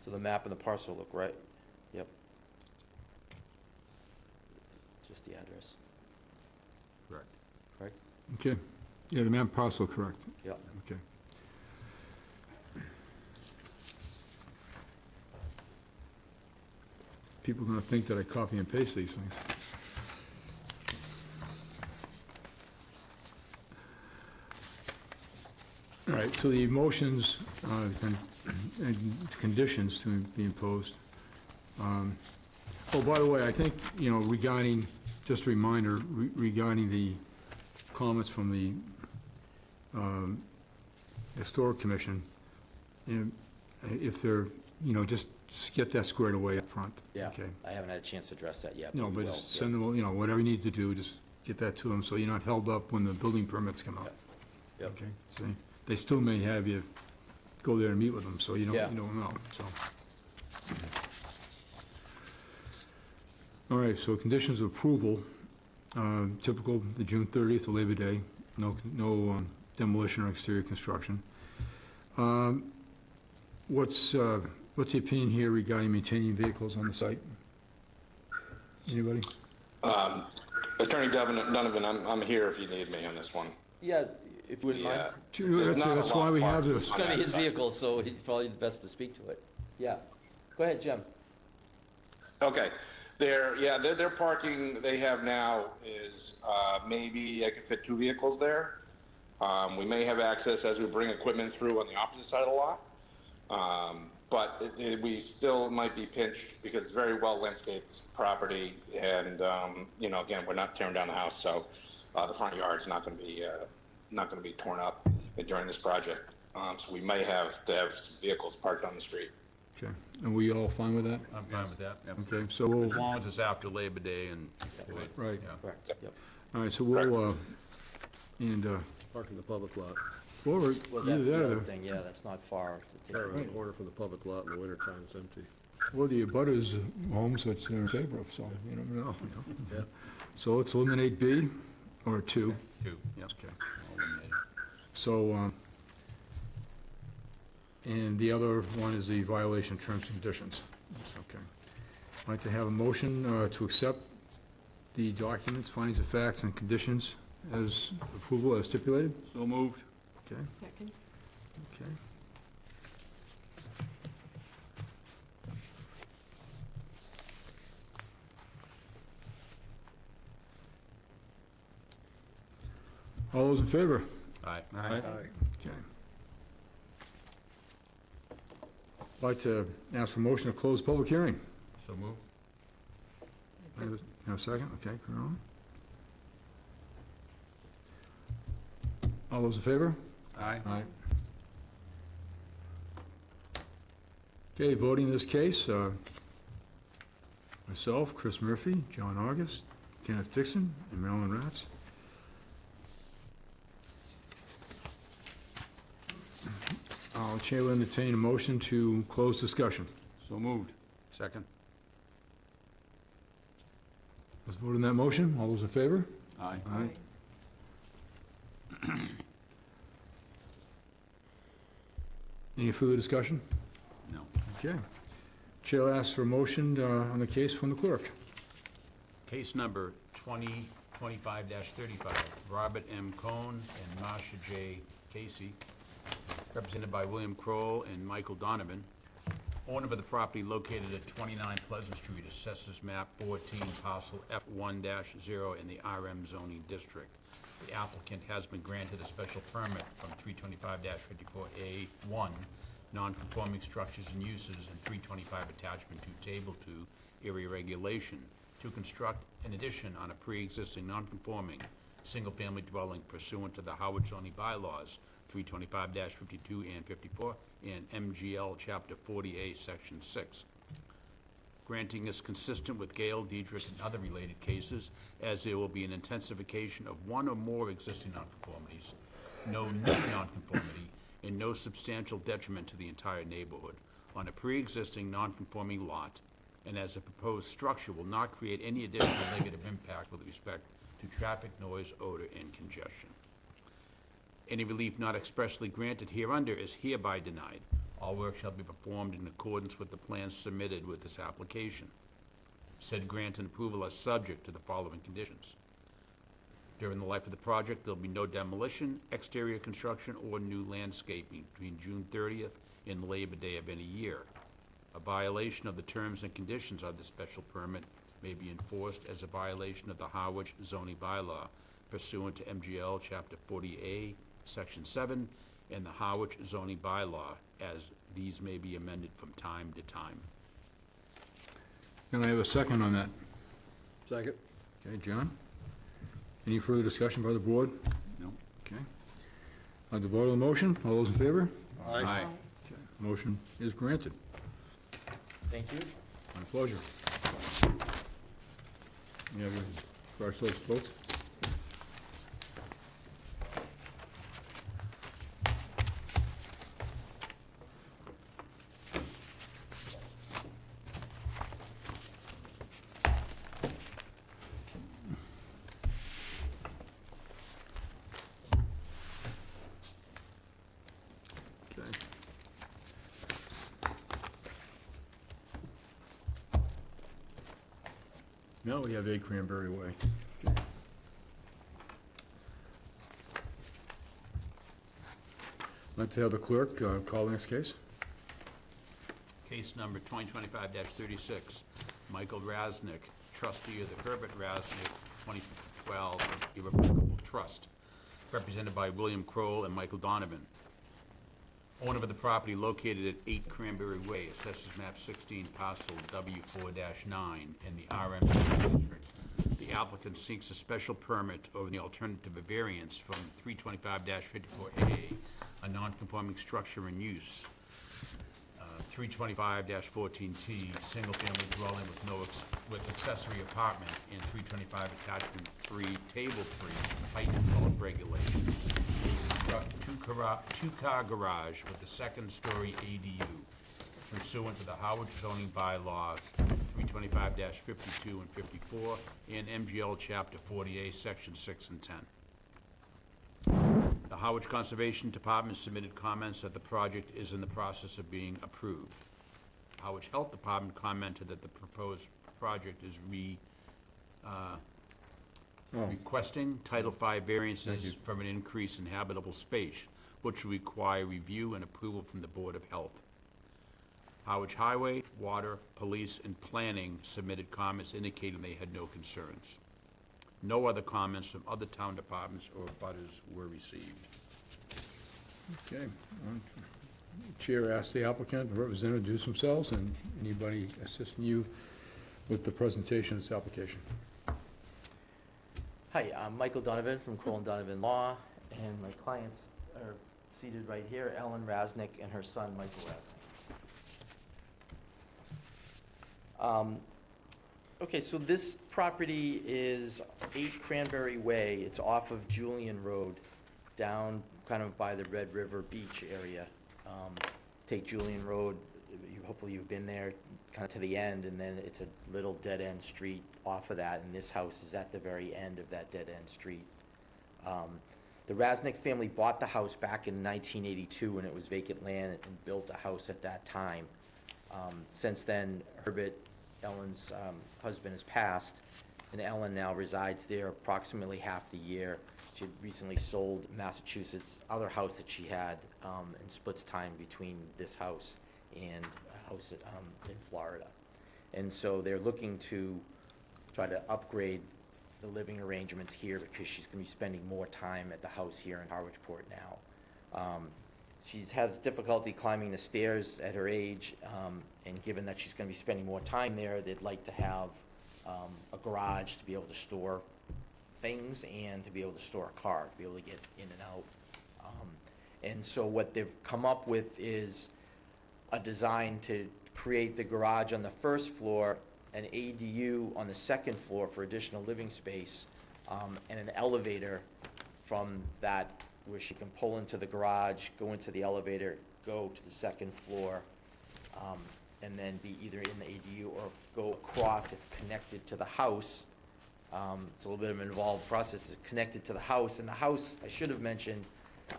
So the map and the parcel look right? Yep. Just the address, Correct. correct? Okay. Yeah, the map parcel, correct. Yep. Okay. People are going to think that I copy and paste these things. All right, so the motions and conditions to be imposed. Oh, by the way, I think, regarding, just a reminder, regarding the comments from the Historic Commission, if they're, just get that squared away up front. Yeah. Okay. I haven't had a chance to address that yet. No, we but will, just yeah. send them, whatever you need to do, just get that to them, so you're not held up when the building permits come out. Yep. Okay, so they still may have you go there and meet with them, so you Yeah. don't know, so. All right, so conditions of approval, typical, the June 30th, the Labor Day, no demolition or exterior construction. What's the opinion here regarding maintaining vehicles on the site? Anybody? Attorney Donovan, I'm here if you need me on this one. Yeah, if you wouldn't mind. Yeah. Sure, There's not a That's lot why we have parked this. It's gonna be his vehicle, so he's probably the best to speak to it. Yeah. Go ahead, Jim. Okay, their parking they have now is, maybe I could fit 2 vehicles there. We may have access as we bring equipment through on the opposite side of the lot. But we still might be pinched because it's very well landscaped property and, again, we're not tearing down the house, so, the front yard's not gonna be torn up during this project. So we may have to have some vehicles parked on the street. Okay, and we all fine with that? I'm fine with that, yep. Okay, so we'll, As long as it's after Labor Day and. right, Yeah. Correct, yep. all right, so we'll, Park in the public lot, Well, either that's that the or other the, thing, yeah, that's not far to take. or in the corner from the public lot in the wintertime, it's empty. or the abutters homes that they're in favor of, so you never know. Yeah. So let's eliminate B, or 2. 2, yep. Okay. All eliminated. So, and the other one is the violation of terms and conditions. That's okay. I'd like to have a motion to accept the documents, findings of facts, and conditions as approval as stipulated. So moved. Okay, Second. okay. All those in favor? Aye. Okay. I'd like to ask for motion to close public hearing. So moved. Have a second? Okay, Carol. All those in favor? Aye. Aye. Okay, voting in this case, myself, Chris Murphy, John August, Kenneth Dixon, and Marilyn Ratz. Chair will entertain a motion to close discussion. So moved. Second. Let's vote on that motion. All those in favor? Aye. Aye. Any further discussion? No. Okay. Chair will ask for a motion on the case from the clerk. Case number 2025-35, Robert M. Cohn and Marcia J. Casey, represented by William Kroll and Michael Donovan, owner of the property located at 29 Pleasant Street, assessors map 14, parcel F1-0 in the RM zoning district. The applicant has been granted a special permit from 325-54A1, non-conforming structures and uses, and 325 attachment to Table 2, area regulation, to construct an addition on a pre-existing non-conforming single-family dwelling pursuant to the Harwich zoning bylaws, 325-52 and 54, and MGL Chapter 40A, Section 6. Granting is consistent with Gale, Diedrich, and other related cases, as there will be an intensification of one or more existing nonconformities, no new nonconformity, and no substantial detriment to the entire neighborhood on a pre-existing nonconforming lot, and as the proposed structure will not create any additional negative impact with respect to traffic, noise, odor, and congestion. Any relief not expressly granted hereunder is hereby denied. All work shall be performed in accordance with the plans submitted with this application. Said grant and approval are subject to the following conditions. During the life of the project, there'll be no demolition, exterior construction, or new landscaping between June 30th and Labor Day of any year. A violation of the terms and conditions of the special permit may be enforced as a violation of the Harwich zoning bylaw pursuant to MGL Chapter 40A, Section 7, and the Harwich zoning bylaw, as these may be amended from time to time. Can I have a second on that? Second? Okay, John? Any further discussion by the board? No? Okay. On the vote on the motion, all those in favor? Aye. Okay. Motion is granted. Thank you. My pleasure. You have your first those votes? Okay. Now we have 8 Cranberry Way. Okay. I'd like to have the clerk call the next case. Case number 2025-36, Michael Rasnick, trustee of the Herbert Rasnick 2012 Irrevocable Trust, represented by William Kroll and Michael Donovan, owner of the property located at 8 Cranberry Way, assessors map 16, parcel W4-9 in the RM district. The applicant seeks a special permit over the alternative of variance from 325-54A, a non-conforming structure and use, 325-14T, single-family dwelling with accessory apartment, and 325 attachment 3, table 3, height and bulk regulations. Construct two-car garage with a second-story ADU pursuant to the Harwich zoning bylaws, 325-52 and 54, and MGL Chapter 48, Section 6 and 10. The Harwich Conservation Department submitted comments that the project is in the process of being approved. The Harwich Health Department commented that the proposed project is requesting Title V variances from an increase in habitable space, which will require review and approval from the Board of Health. Harwich Highway, Water, Police, and Planning submitted comments indicating they had no concerns. No other comments from other town departments or butters were received. Okay. Chair asks the applicant and representative to introduce themselves and anybody assisting you with the presentation of this application. Hi, I'm Michael Donovan from Kroll and Donovan Law, And my clients are seated right here, Ellen Rasnick and her son, Michael Rasnick. Okay, so this property is 8 Cranberry Way. It's off of Julian Road, down kind of by the Red River Beach area. Take Julian Road, hopefully you've been there, kind of to the end, and then it's a little dead-end street off of that, and this house is at the very end of that dead-end street. The Rasnick family bought the house back in 1982 when it was vacant land and built a house at that time. Since then, Herbert, Ellen's husband, has passed, and Ellen now resides there approximately half the year. She had recently sold Massachusetts' other house that she had, and splits time between this house and a house in Florida. And so they're looking to try to upgrade the living arrangements here because she's going to be spending more time at the house here in Harwichport now. She has difficulty climbing the stairs at her age, and given that she's going to be spending more time there, they'd like to have a garage to be able to store things and to be able to store a car, to be able to get in and out. And so what they've come up with is a design to create the garage on the first floor, an ADU on the second floor for additional living space, and an elevator from that where she can pull into the garage, go into the elevator, go to the second floor, and then be either in the ADU or go across. It's connected to the house. It's a little bit of an involved process. It's connected to the house, and the house, I should have mentioned,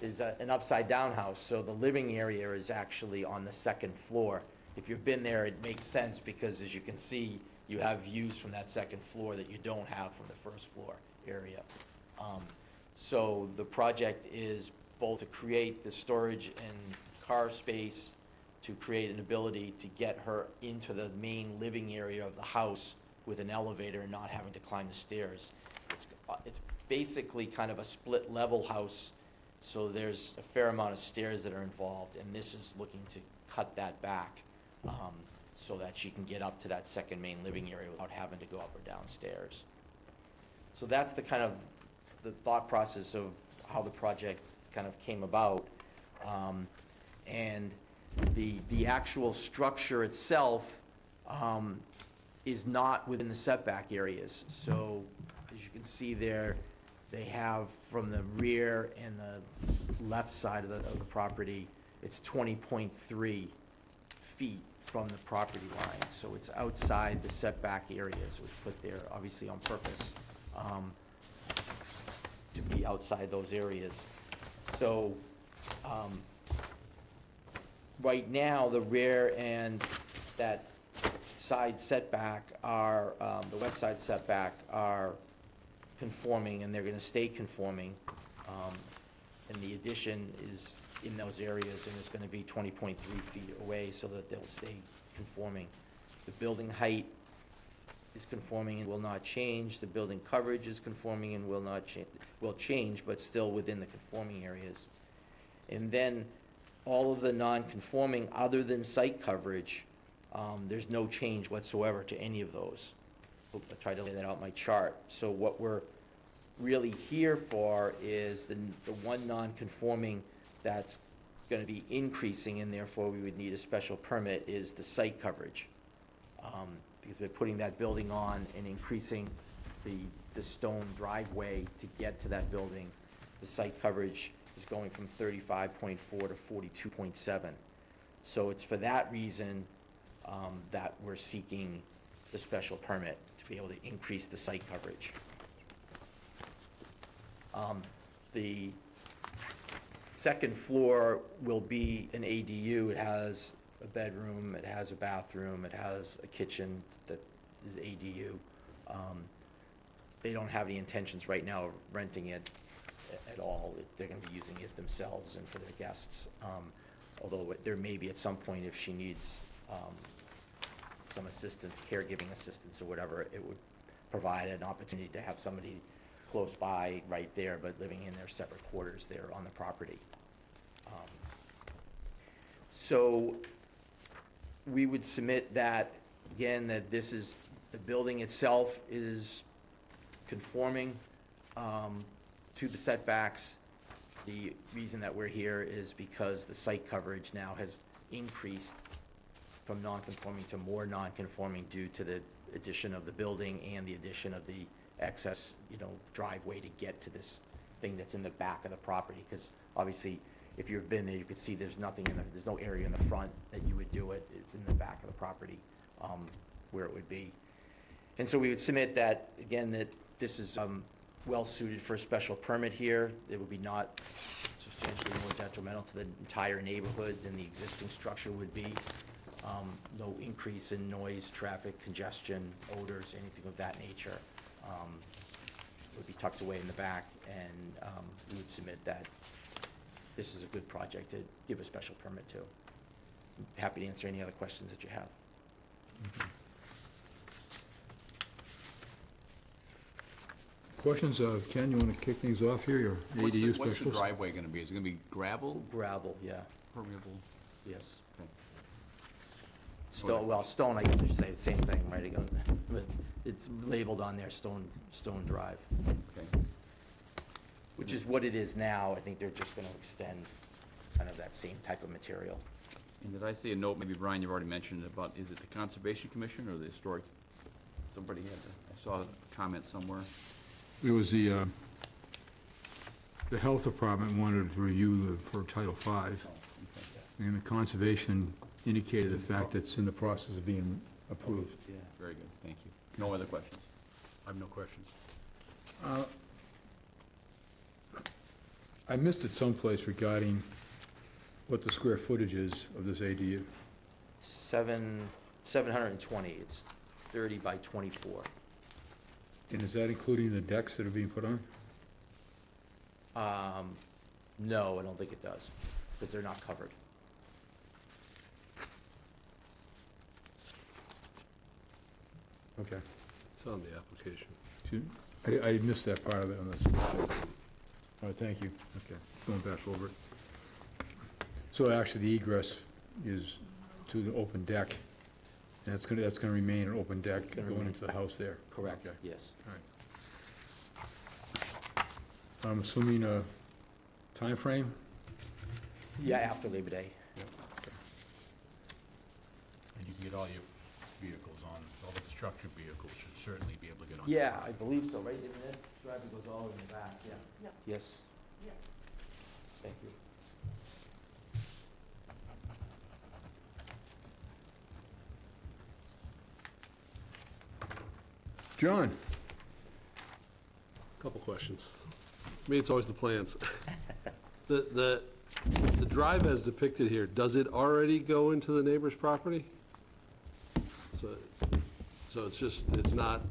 is an upside-down house, so the living area is actually on the second floor. If you've been there, it makes sense because, as you can see, you have views from that second floor that you don't have from the first floor area. So the project is both to create the storage and car space, to create an ability to get her into the main living area of the house with an elevator and not having to climb the stairs. It's basically kind of a split-level house, so there's a fair amount of stairs that are involved, and this is looking to cut that back so that she can get up to that second main living area without having to go up or downstairs. So that's the kind of the thought process of how the project kind of came about. And the actual structure itself is not within the setback areas. So as you can see there, they have from the rear and the left side of the property, it's 20.3 feet from the property line. So it's outside the setback areas, which put there obviously on purpose to be outside those areas. So right now, the rear and that side setback are, the west side setback are conforming, and they're gonna stay conforming. And the addition is in those areas, and it's gonna be 20.3 feet away so that they'll stay conforming. The building height is conforming and will not change. The building coverage is conforming and will not change, will change, but still within the conforming areas. And then all of the non-conforming, other than site coverage, there's no change whatsoever to any of those. I tried to lay that out in my chart. So what we're really here for is the one non-conforming that's going to be increasing, and therefore we would need a special permit, is the site coverage. Because we're putting that building on and increasing the stone driveway to get to that building. The site coverage is going from 35.4 to 42.7. So it's for that reason that we're seeking the special permit, to be able to increase the site coverage. The second floor will be an ADU. It has a bedroom, it has a bathroom, it has a kitchen that is ADU. They don't have any intentions right now of renting it at all. They're gonna be using it themselves and for their guests. Although there may be at some point, if she needs some assistance, caregiving assistance or whatever, it would provide an opportunity to have somebody close by right there, but living in their separate quarters there on the property. So we would submit that, again, that this is, the building itself is conforming to the setbacks. The reason that we're here is because the site coverage now has increased from non-conforming to more non-conforming due to the addition of the building and the addition of the excess, driveway to get to this thing that's in the back of the property. Because obviously, if you've been there, you could see there's there's no area in the front that you would do it. It's in the back of the property, where it would be. And so we would submit that, again, that this is, well-suited for a special permit here. It would be not substantially more detrimental to the entire neighborhood than the existing structure would be. No increase in noise, traffic, congestion, odors, anything of that nature. Would be tucked away in the back, and we would submit that this is a good project to give a special permit to. Happy to answer any other questions that you have. Questions? Ken, you want to kick things off here, your ADU What's the specialist? driveway gonna be? Is it gonna be gravel, Gravel, yeah, permeable? yes. Okay. Stone, I guess I should say the same thing, right? It's labeled on there, Stone Drive, Okay. which is what it is now. I think they're just gonna extend kind of that same type of material. And did I see a note, maybe Brian, you've already mentioned it, about, is it the Conservation Commission or the Historic? Somebody had, I saw a comment somewhere. It was the Health Department wanted to review for Title V, Oh, okay. and the Conservation indicated the fact that it's in the process of being approved. Yeah. Very good, thank you. No other questions? I have no questions. I missed it someplace regarding what the square footage is of this ADU. 720, it's 30 by 24. And is that including the decks that are being put on? No, I don't think it does, because they're not covered. Okay. It's on the application. I missed that part of it on this. All right, thank you. Okay, going back over it. So actually, the egress is to the open deck, and that's gonna remain an open deck Gonna going remain. into the house there? Correct, Okay. yes. All right. I'm assuming a timeframe? Yeah, after Labor Day. And you can get all your vehicles on, all the construction vehicles should certainly be able to get on. Yeah, I believe so, right? Isn't it? Driveway goes all in the back, yeah. Yeah. Yes. Yeah. Thank you. John? Couple questions. For me, it's always the plans. The drive as depicted here, does it already go into the neighbor's property? So it's not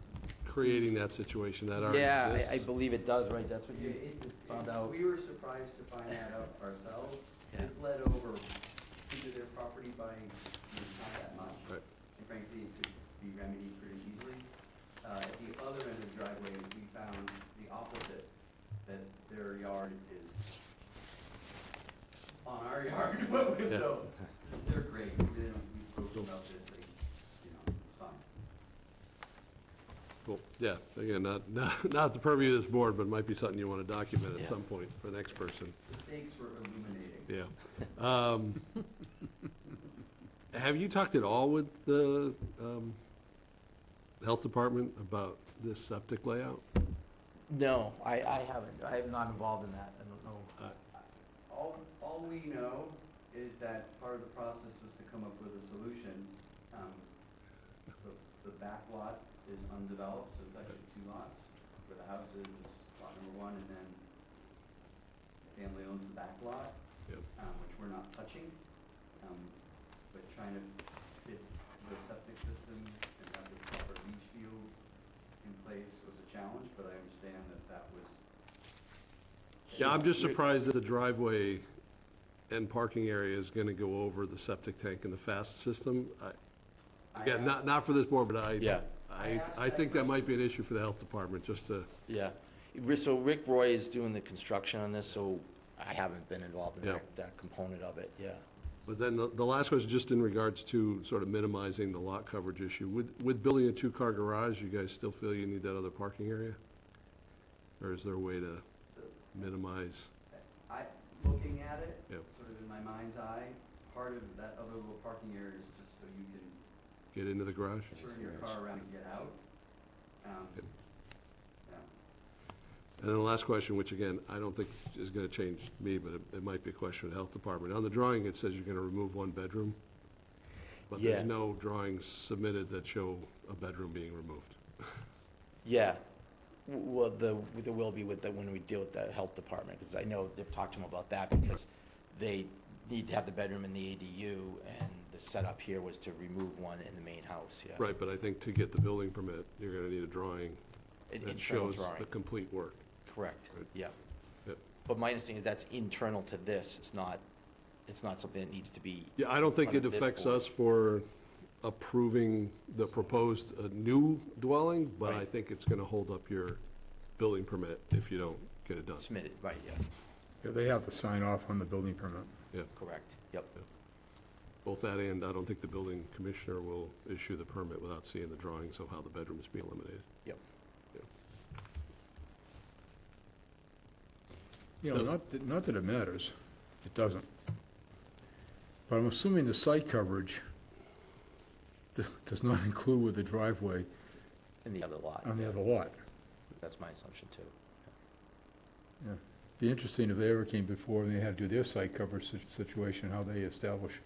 creating that situation that already Yeah, exists? I believe it does, right? That's what you found out. We were surprised to find that out ourselves. Yeah. It bled over into their property by not that much. Right. And frankly, it could be remedied pretty easily. At the other end of the driveway, we found the opposite, that their yard is on our yard. Yeah. So they're great. We spoke about this, like, it's fine. Well, yeah, again, not the purview of this board, but it might be something you want to document at Yeah. some point for the next person. The stakes were illuminating. Yeah. Have you talked at all with the health department about this septic layout? No, I haven't. I am not involved in that. I don't know. All we know is that part of the process was to come up with a solution. The back lot is undeveloped, so it's actually two lots. Where the house is lot number one, and then the family owns the back lot, Yep. which we're not touching. But trying to fit the septic system and have the proper leach field in place was a challenge, but I understand that was. Yeah, I'm just surprised that the driveway and parking area is going to go over the septic tank and the FAST system. Again, not for this board, but Yeah. I think that might be an issue for the health department, just to, Yeah. So Rick Roy is doing the construction on this, so I haven't been involved in Yeah. that component of it, yeah. but then the last question, just in regards to sort of minimizing the lot coverage issue. With building a two-car garage, you guys still feel you need that other parking area? Or is there a way to minimize? Looking at it, Yep. sort of in my mind's eye, part of that other little parking area is just so you can Get into the garage? turn your car around and get out. Yep. Yeah. And then the last question, which again, I don't think is gonna change me, but it might be a question of the health department. On the drawing, it says you're gonna remove one bedroom, but Yeah. there's no drawings submitted that show a bedroom being removed. Yeah. Well, there will be when we deal with the health department, because I know they've talked to them about that, because they need to have the bedroom in the ADU, and the setup here was to remove one in the main house, yeah. Right, but I think to get the building permit, you're gonna need a drawing An that internal shows drawing. the complete work. Correct, Right. yeah. Yep. But my understanding is that's internal to this, it's not something that needs to be, Yeah, I don't think Under it this affects board. us for approving the proposed new dwelling, but I Right. think it's gonna hold up your building permit if you don't get it done. submitted, right, yeah, Yeah, they have to sign off on the building permit. correct, yep. Both that and I don't think the building commissioner will issue the permit without seeing the drawings of how the bedroom is being eliminated. Yep. You know, not that it matters, it doesn't. But I'm assuming the site coverage does not include with the driveway In the other lot, on the other lot. that's my assumption too. Yeah. Be interesting if they ever came before and they had to do their site coverage situation, how they establish,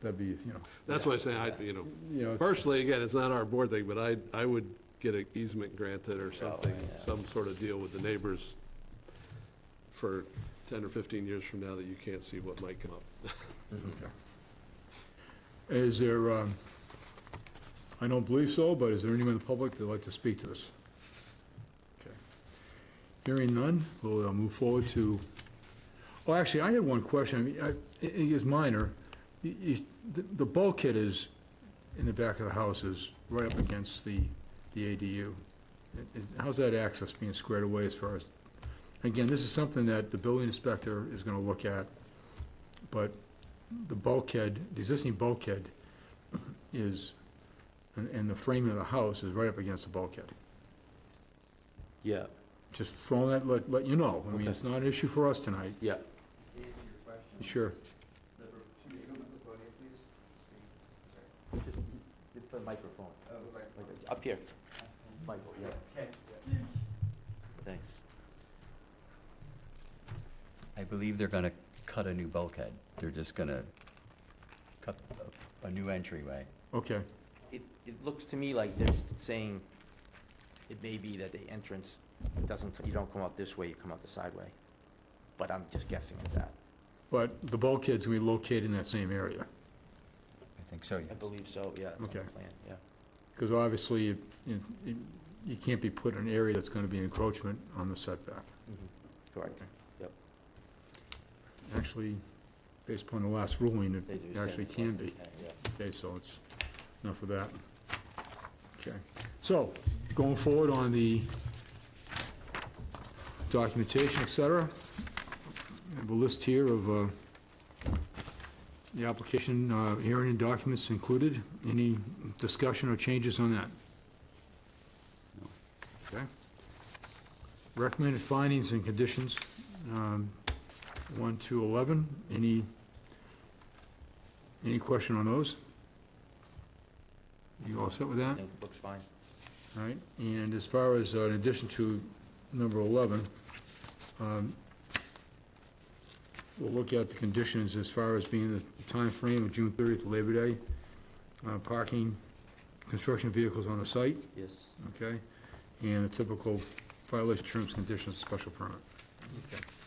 that'd be, you know. That's why I say, You know, it's- personally, again, it's not our board thing, but I would get an easement granted or something, yeah. some sort of deal with the neighbors for 10 or 15 years from now that you can't see what might come up. Okay. Is there, I don't believe so, but is there anyone in the public that'd like to speak to this? Okay. Hearing none, we'll move forward to, well, actually, I had one question. I mean, it is minor. The bulkhead is, in the back of the house, is right up against the ADU. How's that access being squared away as far as, again, this is something that the building inspector is gonna look at, but the bulkhead, the existing bulkhead is, and the framing of the house is right up against the bulkhead. Yeah, Just throwing that, let you know. I mean, Okay. it's not an issue for us tonight. yeah. To answer your question. Sure. Should we come to the podium, please? Just the microphone, Oh, right. up here, Michael, yeah, Okay. thanks. I believe they're gonna cut a new bulkhead. They're just gonna cut a new entryway. Okay. It looks to me like they're just saying, it may be that the entrance doesn't, you don't come out this way, you come out the side way. But I'm just guessing at that. But the bulkhead's gonna be located in that same area, I think so, yes. I believe so, yeah, it's on the Okay. plan, yeah. because obviously, you can't be put in an area that's gonna be encroachment on the setback. Correct, yep. Actually, based upon the last ruling, They it do say actually it can was, be. yeah. Okay, so it's enough of that. Okay, so, going forward on the documentation, et cetera, I have a list here of the application, hearing and documents included. Any discussion or changes on that? Okay. Recommended findings and conditions, 1 to 11. Any question on those? You all set with I that? think it looks fine. All right, and as far as, in addition to number 11, we'll look at the conditions as far as being the time frame of June 30th, Labor Day, parking, construction vehicles on the site, Yes. okay? And the typical violation terms, conditions, special permit.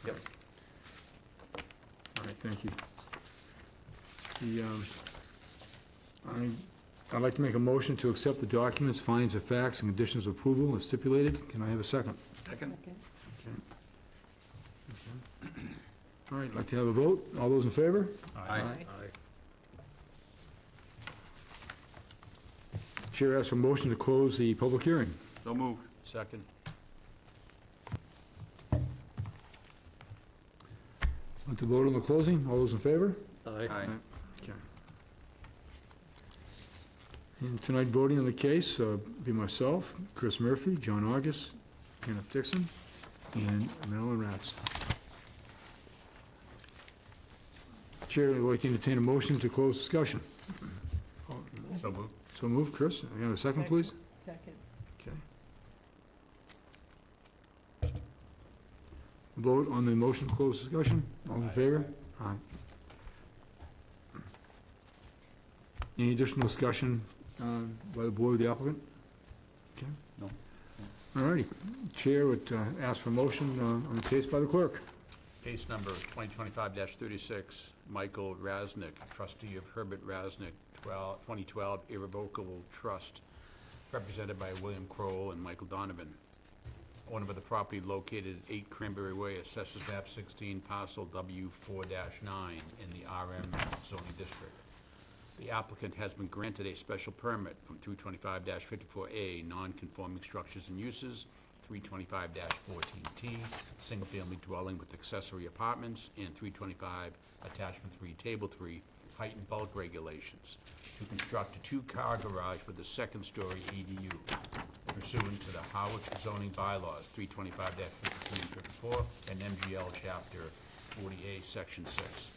Yep. All right, thank you. I'd like to make a motion to accept the documents, findings of facts, and conditions of approval as stipulated. Can I have a second? Second. All right, I'd like to have a vote. All those in favor? Aye. Chair asks for a motion to close the public hearing. So moved. Second. Want to vote on the closing? All those in favor? Aye. Okay. And tonight, voting on the case, be myself, Chris Murphy, John August, Kenneth Dixon, and Marilyn Ratz. Chair would like to entertain a motion to close discussion. So moved. So moved, Chris. You have a second, please? Second. Okay. Vote on the motion to close discussion. All in favor? Aye. Any additional discussion by the board of the applicant? Okay. No. All righty. Chair would ask for motion on the case by the clerk. Case number 2025-36, Michael Rasnick, trustee of Herbert Rasnick, 2012 Irrevocable Trust, represented by William Kroll and Michael Donovan. Owner of the property located at 8 Cranberry Way, assesses map 16, parcel W4-9 in the RM zoning district. The applicant has been granted a special permit from 325-54A, non-conforming structures and uses, 325-14T, single-family dwelling with accessory apartments, and 325, attachment 3, table 3, height and bulk regulations, to construct a two-car garage with a second-story ADU pursuant to the Harwich zoning bylaws, 325-53 and 54, and MGL Chapter 40A, Section 6.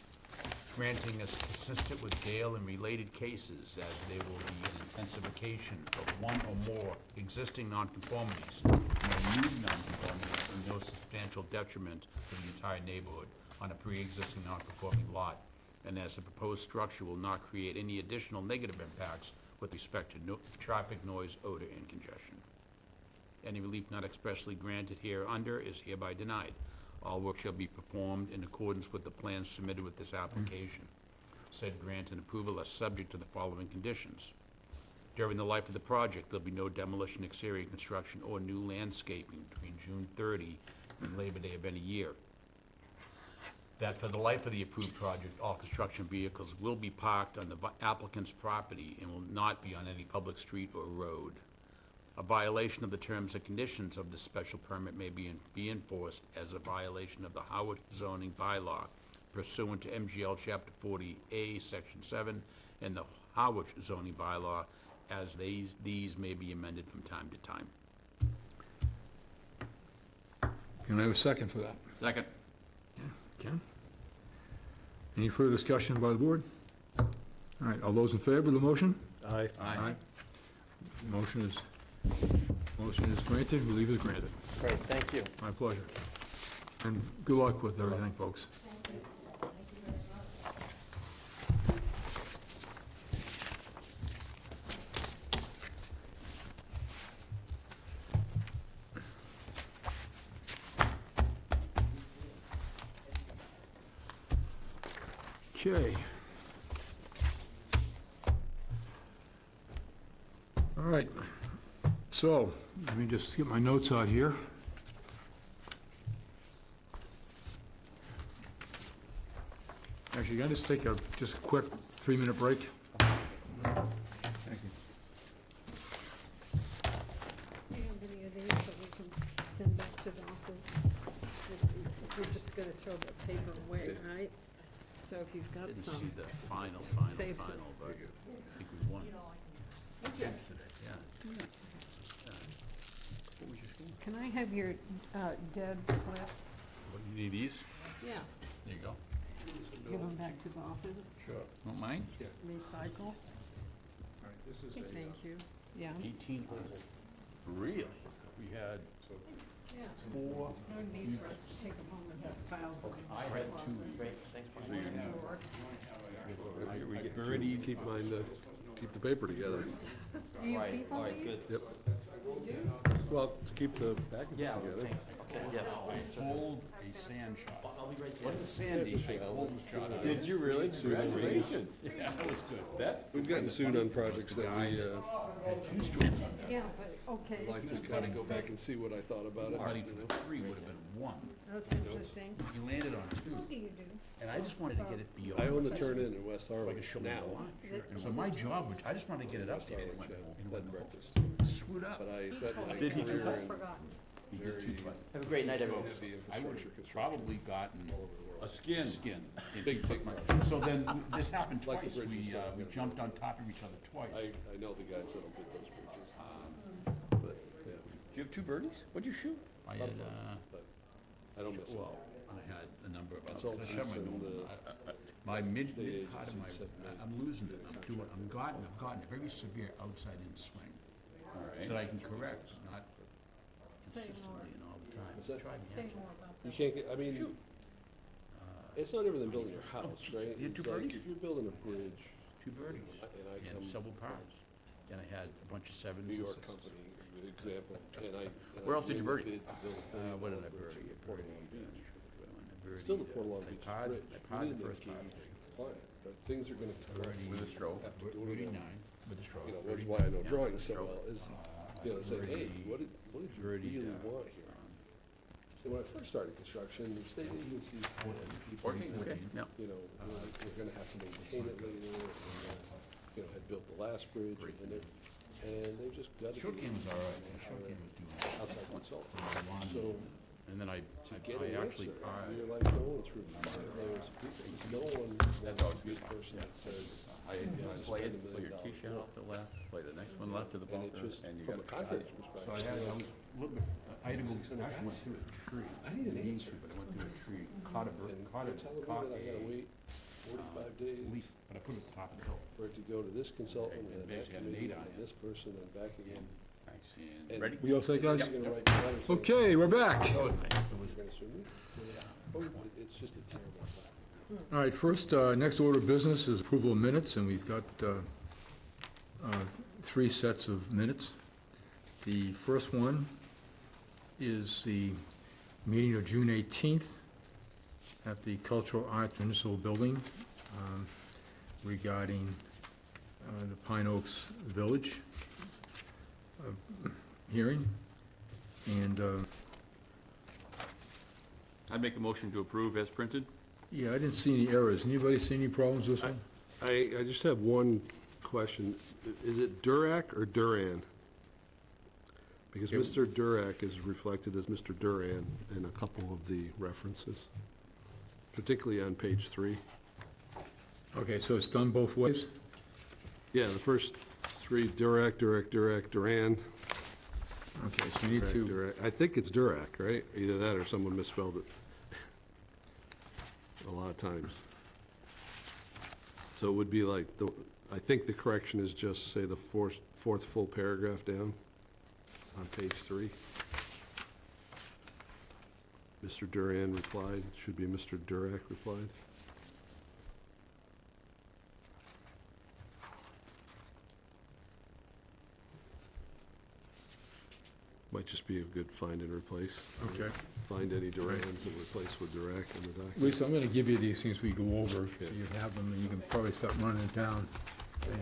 Granting is consistent with Gale and related cases, as there will be an intensification of one or more existing nonconformities, no new nonconformities, and no substantial detriment to the entire neighborhood on a pre-existing nonconforming lot, and as the proposed structure will not create any additional negative impacts with respect to traffic, noise, odor, and congestion. Any relief not expressly granted hereunder is hereby denied. All work shall be performed in accordance with the plans submitted with this application. Said grant and approval are subject to the following conditions. During the life of the project, there'll be no demolition, exterior construction, or new landscaping between June 30 and Labor Day of any year. That for the life of the approved project, all construction vehicles will be parked on the applicant's property and will not be on any public street or road. A violation of the terms and conditions of the special permit may be enforced as a violation of the Howard zoning bylaw pursuant to MGL Chapter 40A, Section 7, and the Howard zoning bylaw, as these may be amended from time to time. Can I have a second for that? Second. Ken? Any further discussion by the board? All right, all those in favor of the motion? Aye. Aye. Motion is granted, relief is granted. Great, thank you. My pleasure. And good luck with everything, folks. Okay. All right. So, let me just get my notes out here. Actually, can I just take a quick 3-minute break? Thank you. Do you have any of these that we can send back to the office? We're just gonna throw the paper away, right? So if you've got Didn't some. see the final, Save some. but I think we won. Yesterday, yeah. What was your score? Can I have your dead clips? What, you need these? Yeah. There you go. Give them back to the office, Don't mind? recycle. Thank you. Yeah. 18. Really? We had Yeah. 4. No need for us to take them home and have files. I had 2. Great, thanks, Brian. I birdied. Keep mine, keep the paper together. Do you Right, people all right, these? good. Yep. Well, to keep the package Yeah, together. okay, yeah. I pulled a sand shot. Wasn't sandy, I pulled a shot out. Did you really? Congratulations. Yeah, that was good. We've gotten sued on projects that we, Yeah, but, okay. like to kind of go back and see what I thought about it. Buddy you know. for 3 would have been 1. That's interesting. He landed on What 2. do you do? And I just wanted to get it beyond. I own the turn-in in West So I Harwich could show me now. the line. So my job, was I just wanted to get it up there. Harwich, bed and breakfast. Screwed up. But I spent my Did he do career that? in Forgotten. He did 2 very twice. Have a great night, everyone. heavy I would infrastructure have construction. probably gotten a skin. Big, big. So then, this happened Like the twice. bridges, We, so I'm we gonna- jumped on top of each other twice. I know the guys that'll get those bridges. But, yeah, Do you have 2 birdies? What'd you shoot? I had, but I don't miss it. well, I had a number of others. Consultants I have my and notes. the My mid state part of my, agencies have made I'm losing it. good I've gotten a very severe outside-in swing. All right. That I can correct, not Say more. consistently and all the time. Is that- Try again. Say more about You that. can't get, I mean, it's not everything building your house, right? You had two It's like, birdies? if you're building a bridge, Two birdies, and I and come several from pars, and I had a bunch of sevens. New and York sixes. company, good example, and I. Where else did you win birdie? the bid to build a What did I bridge birdie? in I Port birdied, Long Beach. I Still the birdied, Port Long I Beach parred- Bridge. I parred the We first didn't par. make it compliant, but things are gonna come up. Birdie, With a stroke. Have to do it birdie again. nine, with a stroke. You know, that's birdie why I know nine, drawing yeah, so stroke. well, is, you know, say, hey, what did you birdie, really want here? So when I first started construction, the state agencies had people. Working, okay, yeah. You know, we're gonna have to maintain it later, and, you know, had built the last bridge, and they've just got to. Short game was all right, the short game was doing well. Outside consultant. One, So and then I get I an actually answer, parred. you're like going through 5 layers of people. No one wants a good person that says, I play it, play your tee shot off the left, play the next one left to the and it bunker, just, and you from got a contractor's perspective. So I was a little bit, I had to go, actually went through a tree. I need an Didn't answer. to, but I went through a tree, caught a, And caught they're telling me caught that I gotta a wait 45 days leaf, but I put it at the top of the hill. for it to go to this consultant, And and that basically had an committee, 8 on and it. this person, and back again. And And Ready? We all set, guys? You're gonna write the letter saying, Okay, we're back. "You're gonna sue me?" It's just a terrible thing. All right, first, next order of business is approval of minutes, and we've got 3 sets of minutes. The first one is the meeting of June 18th at the Cultural Arts Municipal Building regarding the Pine Oaks Village hearing. And, I'd make a motion to approve as printed. yeah, I didn't see any errors. Anybody see any problems with this one? I just have one question. Is it Durack or Duran? Because Yeah. Mr. Durack is reflected as Mr. Duran in a couple of the references, particularly on page 3. Okay, so it's done both ways? Yeah, the first 3, Durack, Durack, Durack, Duran. Okay, so we need Durack, to, Durack. I think it's Durack, right? Either that or someone misspelled it a lot of times. So it would be like, I think the correction is just, say, the fourth full paragraph down on page 3. Mr. Duran replied, should be Mr. Durack replied. Might just be a good find and replace. okay. Find any Durans and replace with Durack in the document. Lisa, I'm gonna give you these things we go over, so Yeah. you have them, and you can probably start running it down. Okay.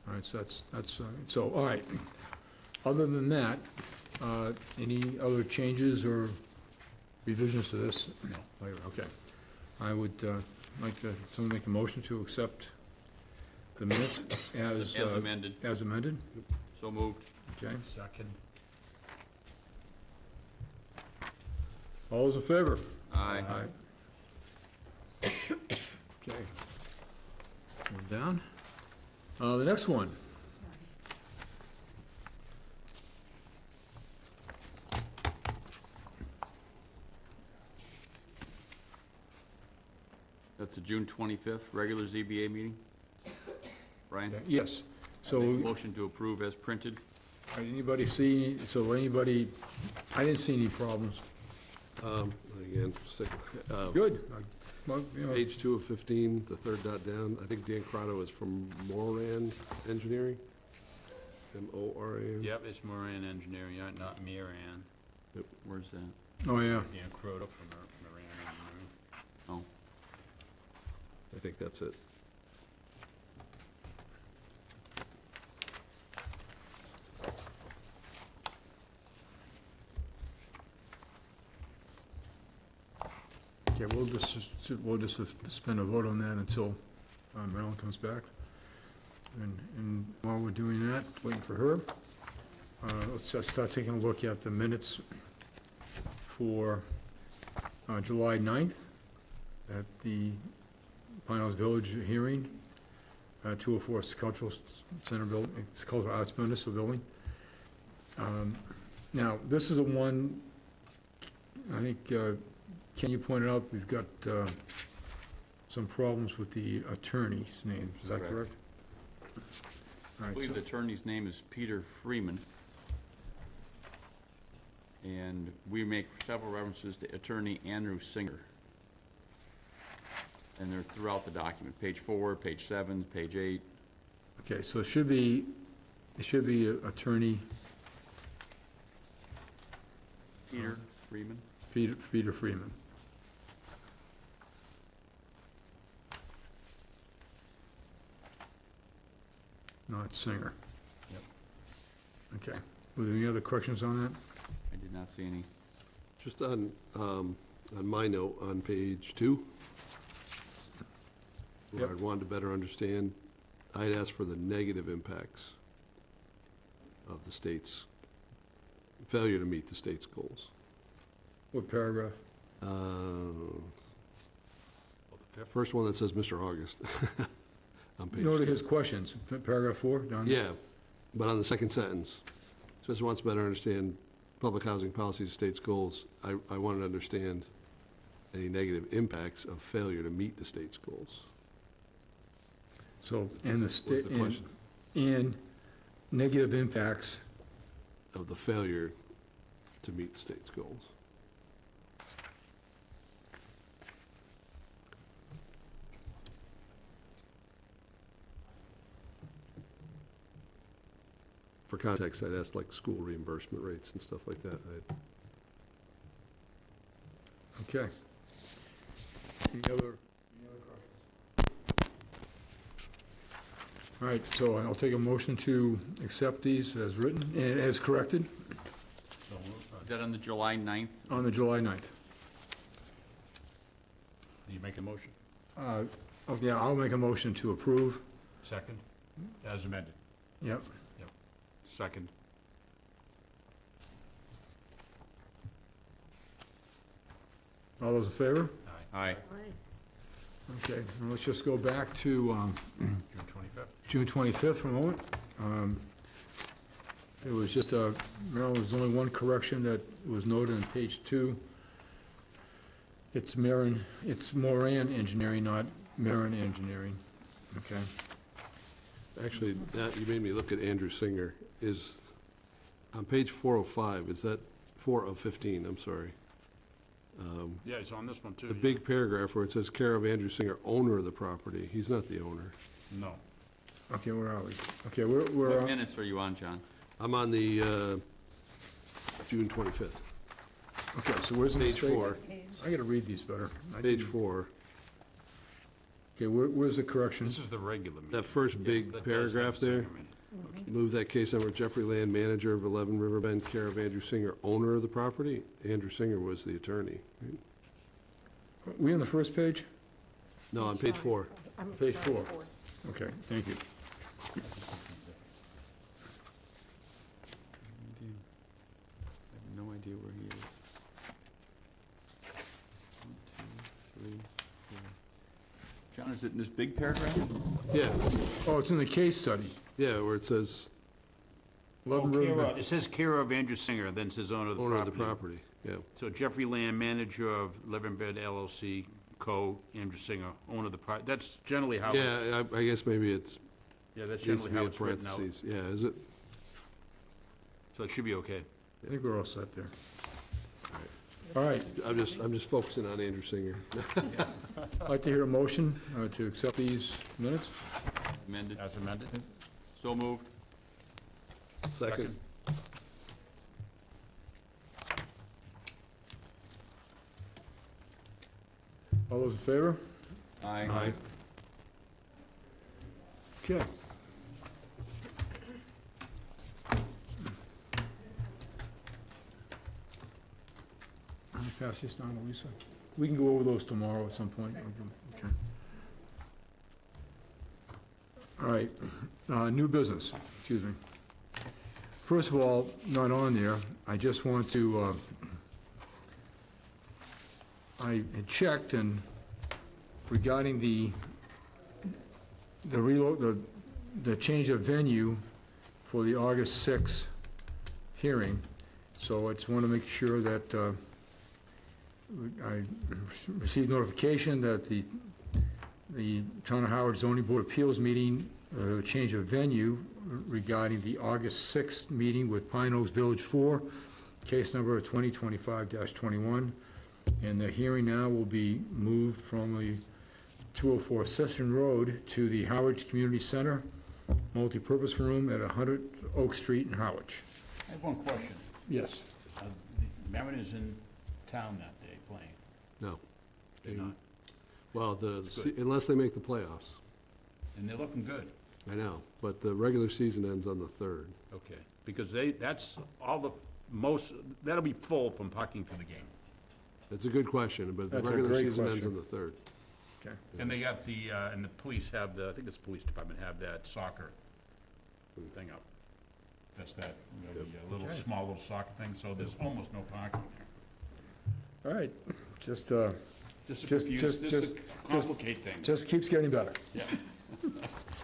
All right, so so, all right. Other than that, any other changes or revisions to this? No. Okay. I would like to, someone make a motion to accept the minutes as... As amended. As amended, So moved. okay. Second. All those in favor? Aye. Okay. Move down. The next one. That's the June 25th regular ZBA meeting. Brian? Yes. I So, make a motion to approve as printed. anybody see, so anybody, I didn't see any problems. Again, Good. Well, you know, page 2 of 15, the third dot down, I think Dan Crotto is from Moran Engineering, M-O-R-A-N. Yep, it's Moran Engineering, yeah, not Moran. Yep. Where's that? Oh, yeah. Dan Crota from Moran Engineering. Oh, I think that's it. Okay, we'll just suspend a vote on that until Marilyn comes back. And while we're doing that, waiting for her, let's just start taking a look at the minutes for July 9th at the Pine House Village hearing, 204 Cultural Center Building, Cultural Arts Municipal Building. Now, this is the one, I think, Ken, you pointed out we've got some problems with the attorney's name, is that Correct. correct? All I right, believe so- the attorney's name is Peter Freeman. And we make several references to Attorney Andrew Singer. And they're throughout the document, page 4, page 7, page 8. Okay, so it should be Attorney Peter Freeman? Peter Freeman. Not Singer. Yep. Okay. Were there any other corrections on that? I did not see any. Just on my note, on page 2, where I Yep. wanted to better understand, I'd asked for the negative impacts of the state's failure to meet the state's goals. What paragraph? First one that says Mr. August on page No to 2. his questions, paragraph 4, Don? Yeah, but on the second sentence, just wants to better understand public housing policy, state's goals. I wanted to understand any negative impacts of failure to meet the state's goals. So, and the Was state, the question and negative impacts, of the failure to meet the state's goals. For context, I'd asked like school reimbursement rates and stuff like that. okay. Any other questions? All right, so I'll take a motion to accept these as written, and as corrected, Is that on the July 9th? on the July 9th. Do you make a motion? Okay, I'll make a motion to approve. Second, as amended. Yep. Second. All those in favor? Aye. Aye. Okay, now let's just go back to June 25th. June 25th for a moment. It was just Marilyn, there's only one correction that was noted on page 2. It's Moran Engineering, not Marin Engineering. Okay. Actually, that, you made me look at Andrew Singer, is, on page 405, is that 4 of 15, I'm sorry. Yeah, it's on this one, too. The big paragraph where it says care of Andrew Singer, owner of the property, he's not the owner. No. Okay, where are we? Okay, we're, What minutes are you on, John? I'm on the June 25th, okay, so where's the page mistake? 4, I gotta read these better. page 4. Okay, where's the correction? This is the regular meeting. That first Yes, big that does paragraph have a there. Singer in it. Move that case number Jeffrey Land, manager of 11 Riverbend, care of Andrew Singer, owner of the property. Andrew Singer was the attorney. Right? We on the first page? No, on page 4. I'm Page sorry, 4. Okay, thank you. I have no idea where he is. 1, 2, 3, 4. John, is it in this big paragraph? Yeah, Oh, it's in the case study. yeah, where it says 11 Care Riverbend. of- It says care of Andrew Singer, then it says owner of the owner of the property. property, yeah. So Jeffrey Land, manager of Living Bed LLC, Co., Andrew Singer, owner of the property. That's generally how it's, Yeah, I guess maybe it's, yeah, that's needs generally to be how in it's written out. parentheses. Yeah, is it? So it should be okay. I think we're all set there. All right, I'm just focusing on Andrew Singer. I'd like to hear a motion to accept these minutes. Amended. As amended? So moved. Second. All those in favor? Aye. Okay. I'll pass this down to Lisa. We can go over those tomorrow at some point. Okay. All right, new business, excuse me. First of all, not on there, I just want to, I had checked and regarding the change of venue for the August 6th hearing. So I just want to make sure that I received notification that the Town of Howard Zoning Board of Appeals meeting, change of venue regarding the August 6th meeting with Pine Oaks Village 4, case number 2025-21. And the hearing now will be moved from the 204 Session Road to the Howard Community Center, multipurpose room at 100 Oak Street in Howard. I have one question. Yes. The Mariners in town that day playing? No. They're not. Well, Good. unless they make the playoffs, And they're looking good. I know, but the regular season ends on the 3rd. Okay. Because that's all the most, that'll be full from parking for the game. That's a good question, but the That's a regular great season ends question. on the 3rd. Okay. And they got and the police have I think it's the police department have that soccer thing up. That's that, the little, Okay. small little soccer thing, so there's almost no parking there. All right, just Just to Just- confuse, just- just just- to complicate things. just keeps getting better. Yeah.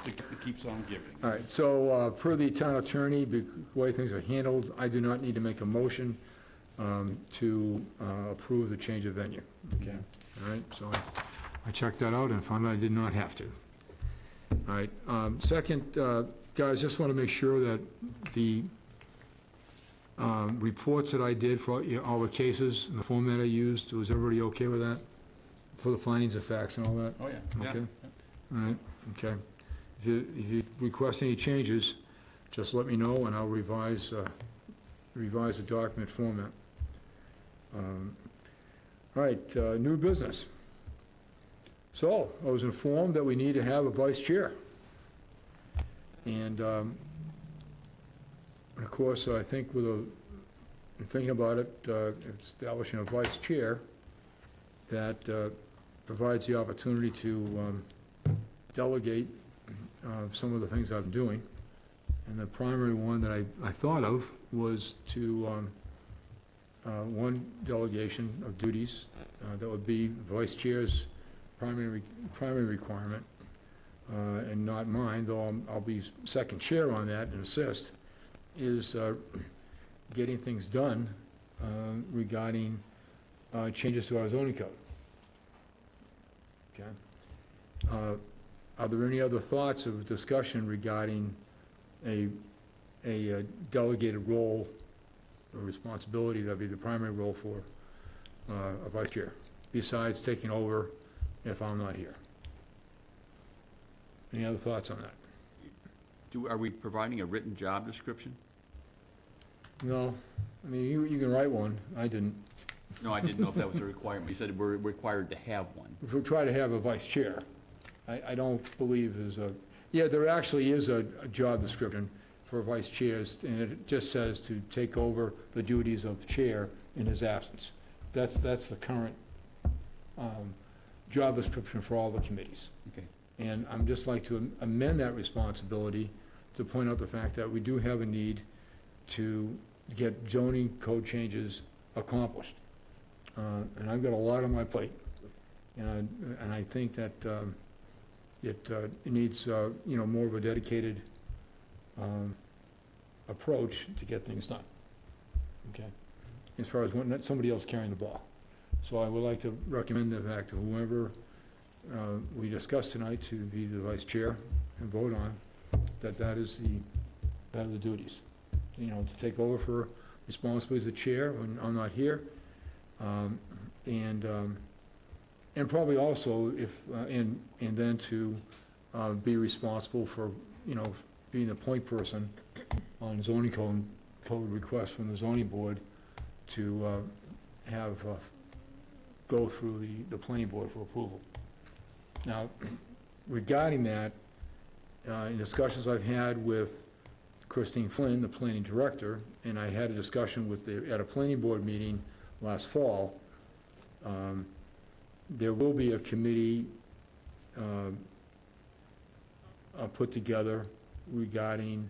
It keeps on giving. All right, so per the town attorney, the way things are handled, I do not need to make a motion to approve the change of venue. Okay, all right, so I checked that out and found I did not have to. All right, second, guys, just want to make sure that the reports that I did for all the cases and the format I used, was everybody okay with that? For the findings of facts and all that? Oh, yeah. Okay. All right, okay. If you request any changes, just let me know and I'll revise the document format. All right, new business. So, I was informed that we need to have a vice chair. And, of course, I think in thinking about it, establishing a vice chair that provides the opportunity to delegate some of the things I'm doing. And the primary one that I thought of was to, one delegation of duties, that would be vice chair's primary requirement, and not mine, though I'll be second chair on that and assist, is getting things done regarding changes to our zoning code. Okay? Are there any other thoughts of discussion regarding a delegated role or responsibility that'd be the primary role for a vice chair, besides taking over if I'm not here? Any other thoughts on that? Are we providing a written job description? No, I mean, you can write one, I didn't. No, I didn't know if that was a requirement. You said we're required to have one. If we try to have a vice chair, I don't believe yeah, there actually is a job description for vice chairs, and it just says to take over the duties of chair in his absence. That's the current job description for all the committees. Okay. And I'm just like to amend that responsibility to point out the fact that we do have a need to get zoning code changes accomplished. And I've got a lot on my plate. And I think that it needs, more of a dedicated approach to get things done. Okay? As far as not somebody else carrying the ball. So I would like to recommend the fact that whoever we discuss tonight to be the vice chair and vote on, that is the duties. To take over for responsibilities as the chair when I'm not here. And probably also and then to be responsible for, being the point person on zoning code requests from the zoning board to have go through the planning board for approval. Now, regarding that, in discussions I've had with Christine Flynn, the planning director, and I had a discussion at a planning board meeting last fall, there will be a committee put together regarding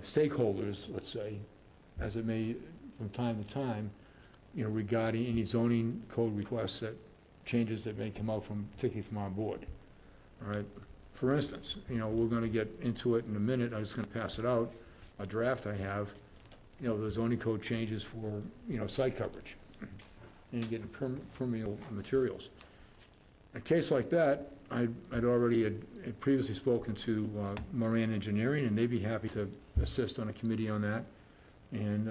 stakeholders, let's say, as it may, from time to time, regarding any zoning code requests changes that may come out particularly from our board. All right? For instance, we're gonna get into it in a minute, I'm just gonna pass it out, a draft I have, the zoning code changes for, site coverage, and you're getting permeable materials. In a case like that, I'd already had previously spoken to Moran Engineering, and they'd be happy to assist on a committee on that, and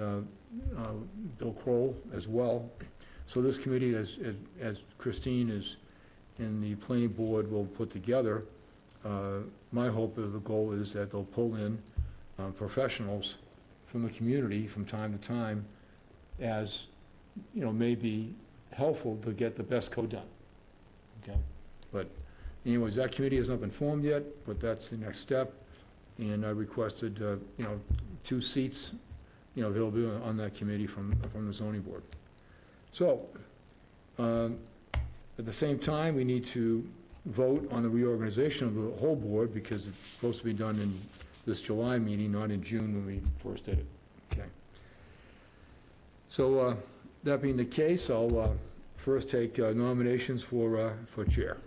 Bill Kroll as well. So this committee, as Christine is, and the planning board will put together, my hope of the goal is that they'll pull in professionals from the community from time to time as, may be helpful to get the best code done. Okay? But anyways, that committee has not been formed yet, but that's the next step. And I requested, 2 seats, available on that committee from the zoning board. So, at the same time, we need to vote on the reorganization of the whole board, because it's supposed to be done in this July meeting, not in June when we first did it. Okay. So, that being the case, I'll first take nominations for chair.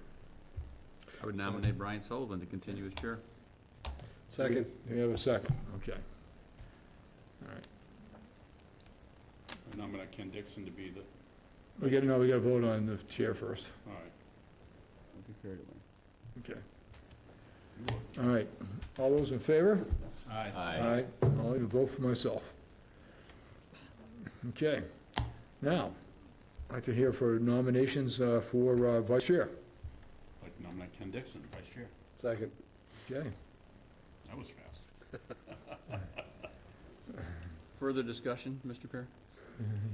I would nominate Brian Sullivan to continue as chair. Second. Do we have a second? Okay. All right. I nominate Ken Dixon to be the, We gotta vote on the chair first. all right. Don't be fair to him. Okay. All right. All those in favor? Aye. Aye. I'll even vote for myself. Okay. Now, I'd like to hear for nominations for vice chair. I'd like to nominate Ken Dixon, vice chair. Second. Okay. That was fast. Further discussion, Mr. Perry?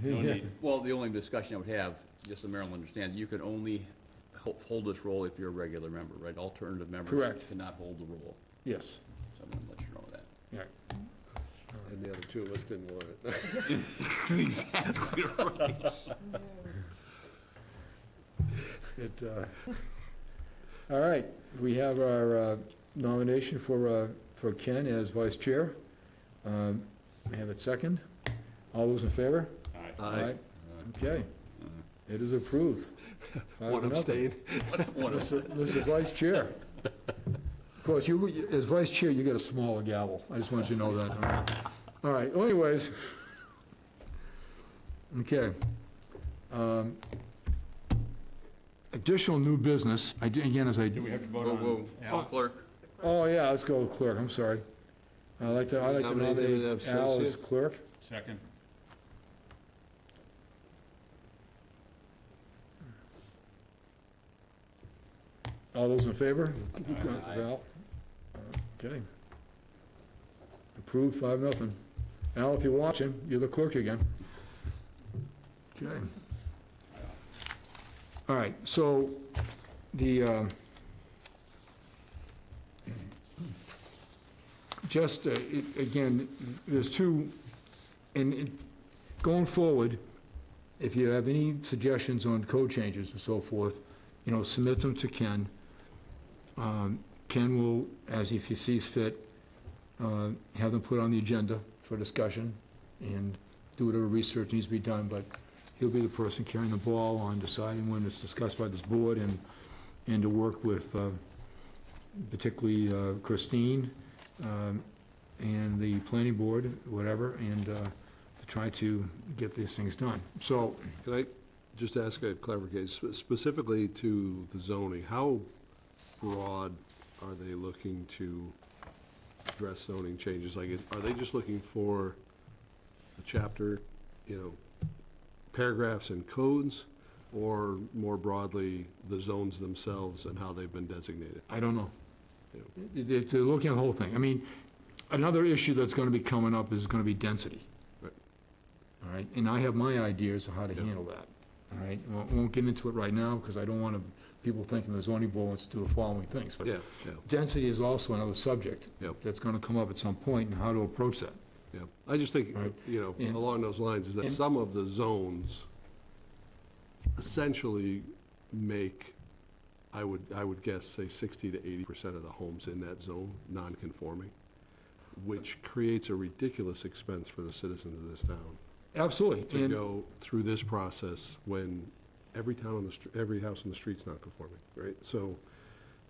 No Yeah. need. Well, the only discussion I would have, just so Marilyn understands, you can only hold this role if you're a regular member, right? Alternative members Correct. cannot hold the role. Yes. So I'm gonna let you know that. Yeah. And the other 2 of us didn't want it. Exactly right. All right. We have our nomination for Ken as vice chair. May I have it second? All those in favor? Aye. Okay. It is approved. 5-0. One abstain. Mr. Vice Chair. Of course, you, as Vice Chair, you get a smaller gavel. I just want you to know that. All right, well, anyways. Okay. Additional new business, again, as I... Do we have to vote Whoa, on? whoa, Al? clerk. Oh, yeah, let's go with clerk, I'm sorry. I'd like to Nominate him nominate as Al as associate. clerk. Second. All those in favor? Aye. Val? Okay. Approved, 5-0. Al, if you're watching, you're the clerk again. Okay. All right, so the, again, there's 2, and going forward, if you have any suggestions on code changes and so forth, submit them to Ken. Ken will, as if he sees fit, have them put on the agenda for discussion and do whatever research needs to be done, but he'll be the person carrying the ball on deciding when it's discussed by this board and to work with particularly Christine and the planning board, whatever, and to try to get these things done. So, Can I just ask a clarification, specifically to the zoning? How broad are they looking to address zoning changes? Like, are they just looking for a chapter, paragraphs and codes, or more broadly, the zones themselves and how they've been designated? I don't know. They're looking at the whole thing. I mean, another issue that's gonna be coming up is gonna be density. Right. All right, and I have my ideas of how to handle that, all right? Won't get into it right now, because I don't want people thinking the zoning board wants to do the following things. But Yeah. density is also another subject Yep. that's gonna come up at some point, and how to approach that. Yeah, I just think, Right. And- along those lines, is that and- some of the zones essentially make, I would guess, say 60 to 80% of the homes in that zone non-conforming, which creates a ridiculous expense for the citizens of this town Absolutely. to And go through this process when every house on the street's not conforming, right? So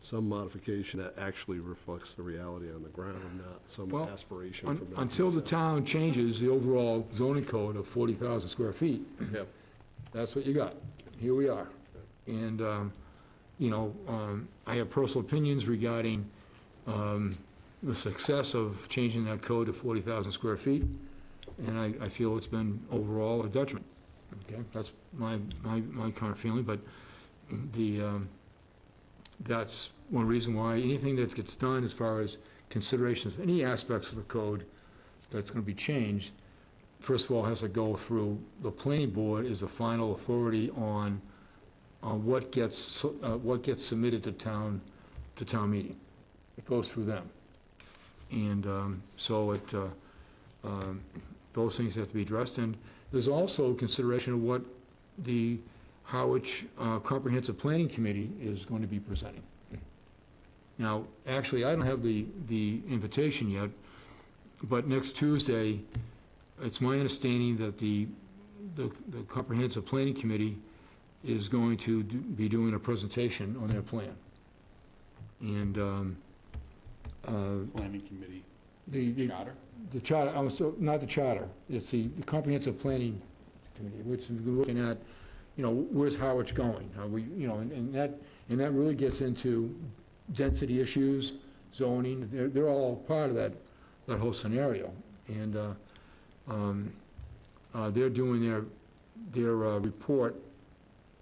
some modification that actually reflects the reality on the ground and not some Well, aspiration from Until the 1970. town changes the overall zoning code of 40,000 square feet, Yep. that's what you got. Here we are. And, I have personal opinions regarding the success of changing that code to 40,000 square feet, and I feel it's been overall a detriment. Okay, that's my current feeling, but that's one reason why anything that gets done as far as considerations of any aspects of the code that's going to be changed, first of all, has to go through, the planning board is the final authority on what gets submitted to town meeting. It goes through them. And those things have to be addressed. And there's also consideration of what the Harwich Comprehensive Planning Committee is going to be presenting. Now, actually, I don't have the invitation yet, but next Tuesday, it's my understanding that the Comprehensive Planning Committee is going to be doing a presentation on their plan. And Planning committee the charter? The charter, not the charter, it's the Comprehensive Planning Committee, which is looking at, where's Harwich going? Are we, and that really gets into density issues, zoning, they're all part of that whole scenario. And they're doing their report,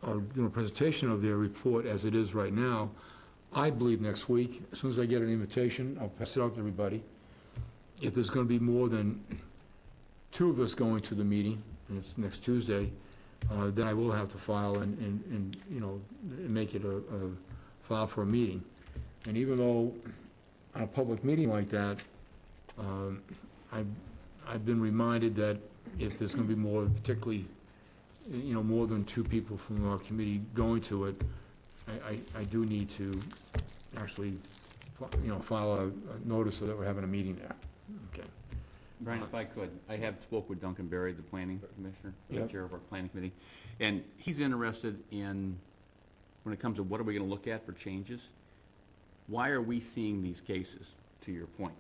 or doing a presentation of their report as it is right now, I believe next week. As soon as I get an invitation, I'll pass it out to everybody. If there's going to be more than 2 of us going to the meeting, and it's next Tuesday, then I will have to file and make it a file for a meeting. And even though on a public meeting like that, I've been reminded that if there's going to be more, particularly, more than 2 people from our committee going to it, I do need to actually, file a notice that we're having a meeting there. Okay. Brian, if I could, I have spoke with Duncan Berry, the planning commissioner, the Yep. chair of our planning committee, and he's interested in, when it comes to what are we gonna look at for changes, why are we seeing these cases, to your point?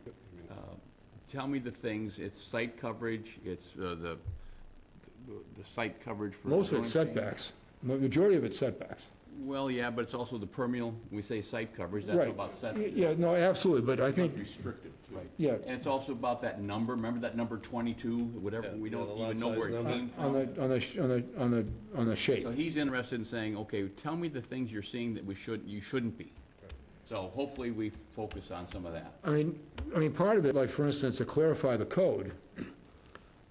Tell me the things, it's site coverage, it's the site coverage for. Most of it's zoning change? setbacks. Majority of it's setbacks. Well, yeah, but it's also the permeable, we say site coverage, that's Right. about setback. Yeah, no, absolutely, but I think, Restrictive, too. Right. yeah, And it's also about that number, remember that number 22, whatever, we Yeah, don't the lot even know where size it number. came on from. the shape. So he's interested in saying, okay, tell me the things you're seeing that you shouldn't be. So hopefully we focus on some of that. I mean, part of it, like, for instance, to clarify the code,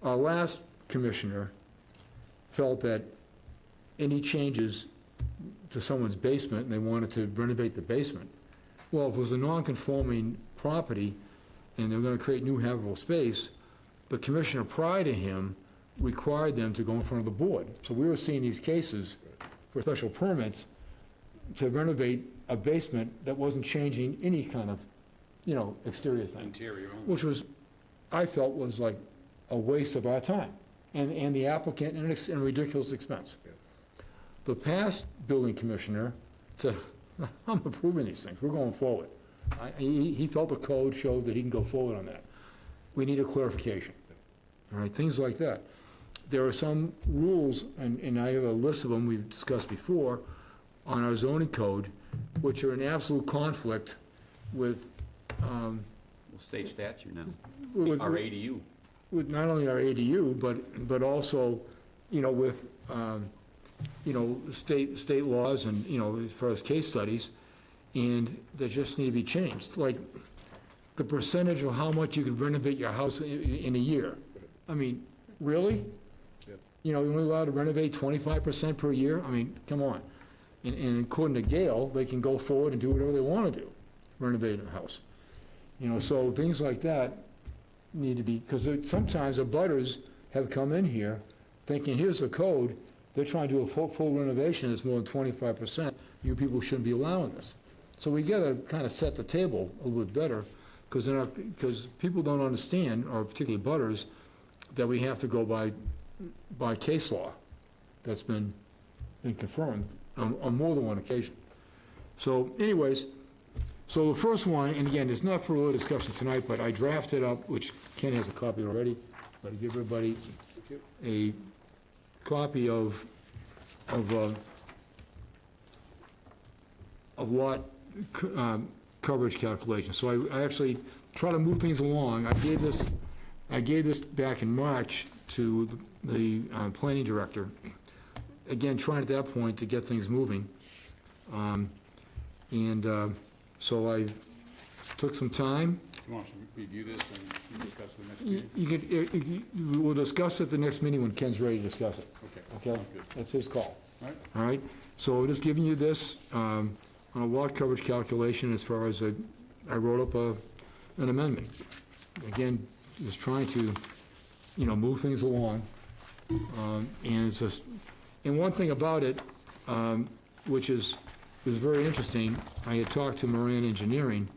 our last commissioner felt that any changes to someone's basement, and they wanted to renovate the basement, well, if it was a non-conforming property, and they're gonna create new habitable space, the commissioner prior to him required them to go in front of the board. So we were seeing these cases for special permits to renovate a basement that wasn't changing any kind of, exterior thing. Interior only. Which was, I felt was like a waste of our time, and the applicant, and a ridiculous expense. The past building commissioner said, I'm approving these things, we're going forward. He felt the code showed that he can go forward on that. We need a clarification, all right, things like that. There are some rules, and I have a list of them we've discussed before, on our zoning code, which are in absolute conflict with, Well, state statute now, with our ADU. with not only our ADU, but also, with, state laws and, as far as case studies, and they just need to be changed. Like, the percentage of how much you can renovate your house in a year. I mean, really? Yep. You're only allowed to renovate 25% per year? I mean, come on. And according to Gail, they can go forward and do whatever they want to do, renovate a house. So things like that need to be, because sometimes the butters have come in here thinking, here's the code, they're trying to do a full renovation that's more than 25%, you people shouldn't be allowing this. So we gotta kind of set the table a little bit better, because people don't understand, or particularly butters, that we have to go by case law that's been confirmed on more than one occasion. So anyways, So the first one, and again, it's not for a little discussion tonight, but I drafted up, which Ken has a copy already, but I give everybody a copy of lot coverage calculation. So I actually try to move things along. I gave this back in March to the planning director, again, trying at that point to get things moving. So I took some time. You want us to review this and discuss the next meeting? We'll discuss it at the next meeting when Ken's ready to discuss it. Okay, Okay? sounds good. That's his call. All right. All right? So I'm just giving you this on a lot coverage calculation as far as I wrote up an amendment. Again, just trying to, move things along. And it's just, and one thing about it, which was very interesting, I had talked to Moran Engineering,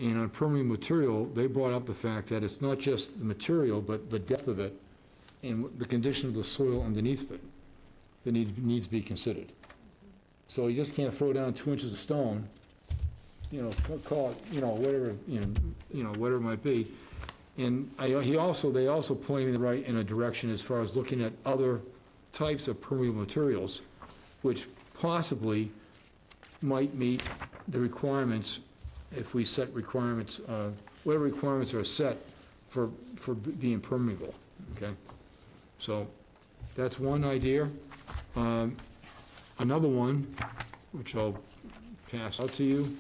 and on permeable material, they brought up the fact that it's not just the material, but the depth of it and the condition of the soil underneath it that needs to be considered. So you just can't throw down 2 inches of stone, call it, whatever, whatever it might be. And they also pointed me right in a direction as far as looking at other types of permeable materials, which possibly might meet the requirements if we set requirements, whatever requirements are set for being permeable, okay? So that's one idea. Another one, which I'll pass out to you,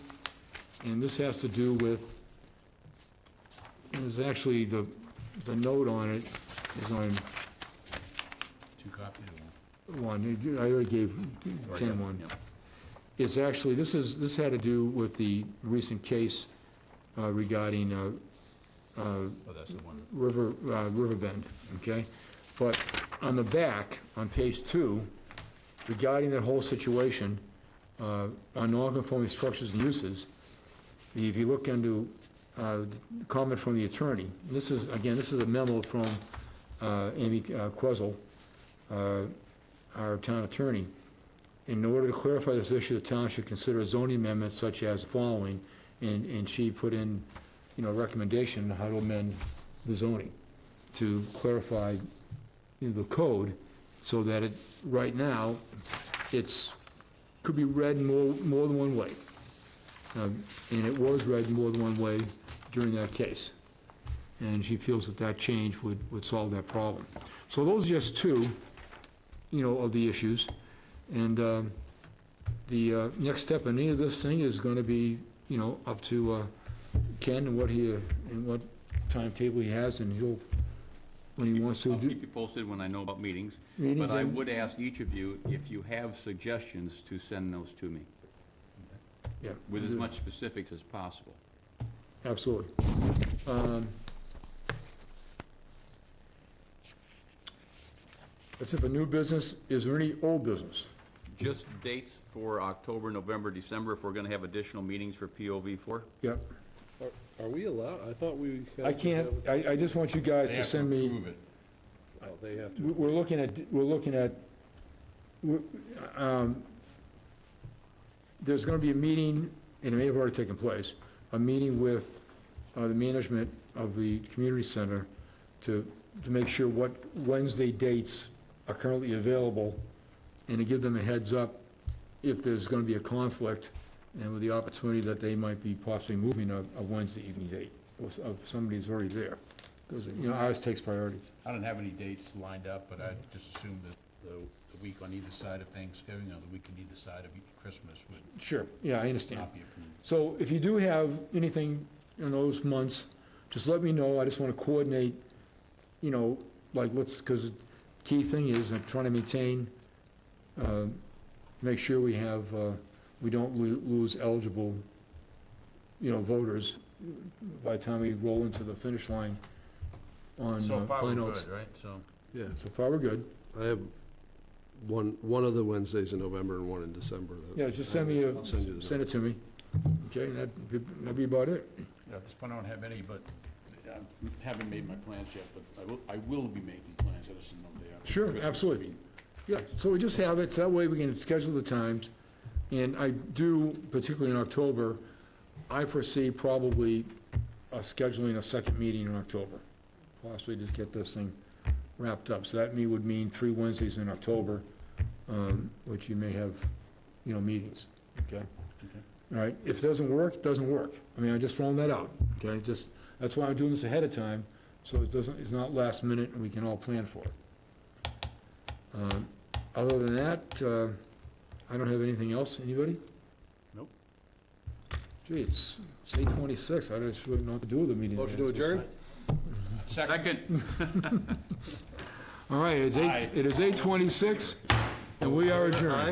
and this has to do with, there's actually the note on it is on 2 copies or one. I already gave Ken one. Yeah. It's actually, this had to do with the recent case regarding Oh, that's the one. Riverbend, okay? But on the back, on page 2, regarding that whole situation, on non-conforming structures and uses, if you look into comment from the attorney, this is a memo from Amy Questle, our town attorney. In order to clarify this issue, the town should consider a zoning amendment such as the following, and she put in, a recommendation on how to amend the zoning to clarify the code so that it, right now, could be read more than one way. And it was read more than one way during that case. And she feels that change would solve that problem. So those are just two, of the issues. And the next step in any of this thing is going to be, up to Ken and what timetable he has, and he'll, when he wants to I'll do. keep you posted when I know about meetings. Meetings But I and- would ask each of you, if you have suggestions, to send those to me Yeah, with as much specifics as possible. absolutely. That's it for new business. Is there any old business? Just dates for October, November, December, if we're gonna have additional meetings for POV4? Yep. Are we allowed? I thought we. I can't, I just want you guys to send me. Oh, they have to. We're looking at, there's gonna be a meeting, and it may have already taken place, a meeting with the management of the community center to make sure what Wednesday dates are currently available, and to give them a heads up if there's gonna be a conflict, and with the opportunity that they might be possibly moving a Wednesday evening date of somebody who's already there. Because, ours takes priority. I don't have any dates lined up, but I just assumed that the week on either side of Thanksgiving or the week on either side of Christmas would Sure, yeah, I understand. not be approved. So if you do have anything in those months, just let me know. I just want to coordinate, because key thing is I'm trying to maintain, make sure we have, we don't lose eligible, voters by the time we roll into the finish line on So far, we're Pine Oaks. good, right? So, Yeah, So far, we're good. I have one of the Wednesdays in November and one in December. Yeah, just send me I'll send you the send it to me. Okay, that'd be about it. yeah, at this point, I don't have any, but I haven't made my plans yet, but I will be making plans, I just didn't know they are. Sure, Christmas absolutely. would Yeah, so we just have it, so that way we can schedule the times. And I do, particularly in October, I foresee probably scheduling a second meeting in October, possibly just get this thing wrapped up. So that would mean 3 Wednesdays in October, which you may have, meetings, okay? All right, if it doesn't work, it doesn't work. I mean, I'm just throwing that out, okay? That's why I'm doing this ahead of time, so it's not last minute and we can all plan for it. Other than that, I don't have anything else. Anybody? Nope. Gee, it's 8:26. I just wouldn't know what to do with the meeting. Motion to adjourn? Second. All right, it is 8:26, and we are adjourned.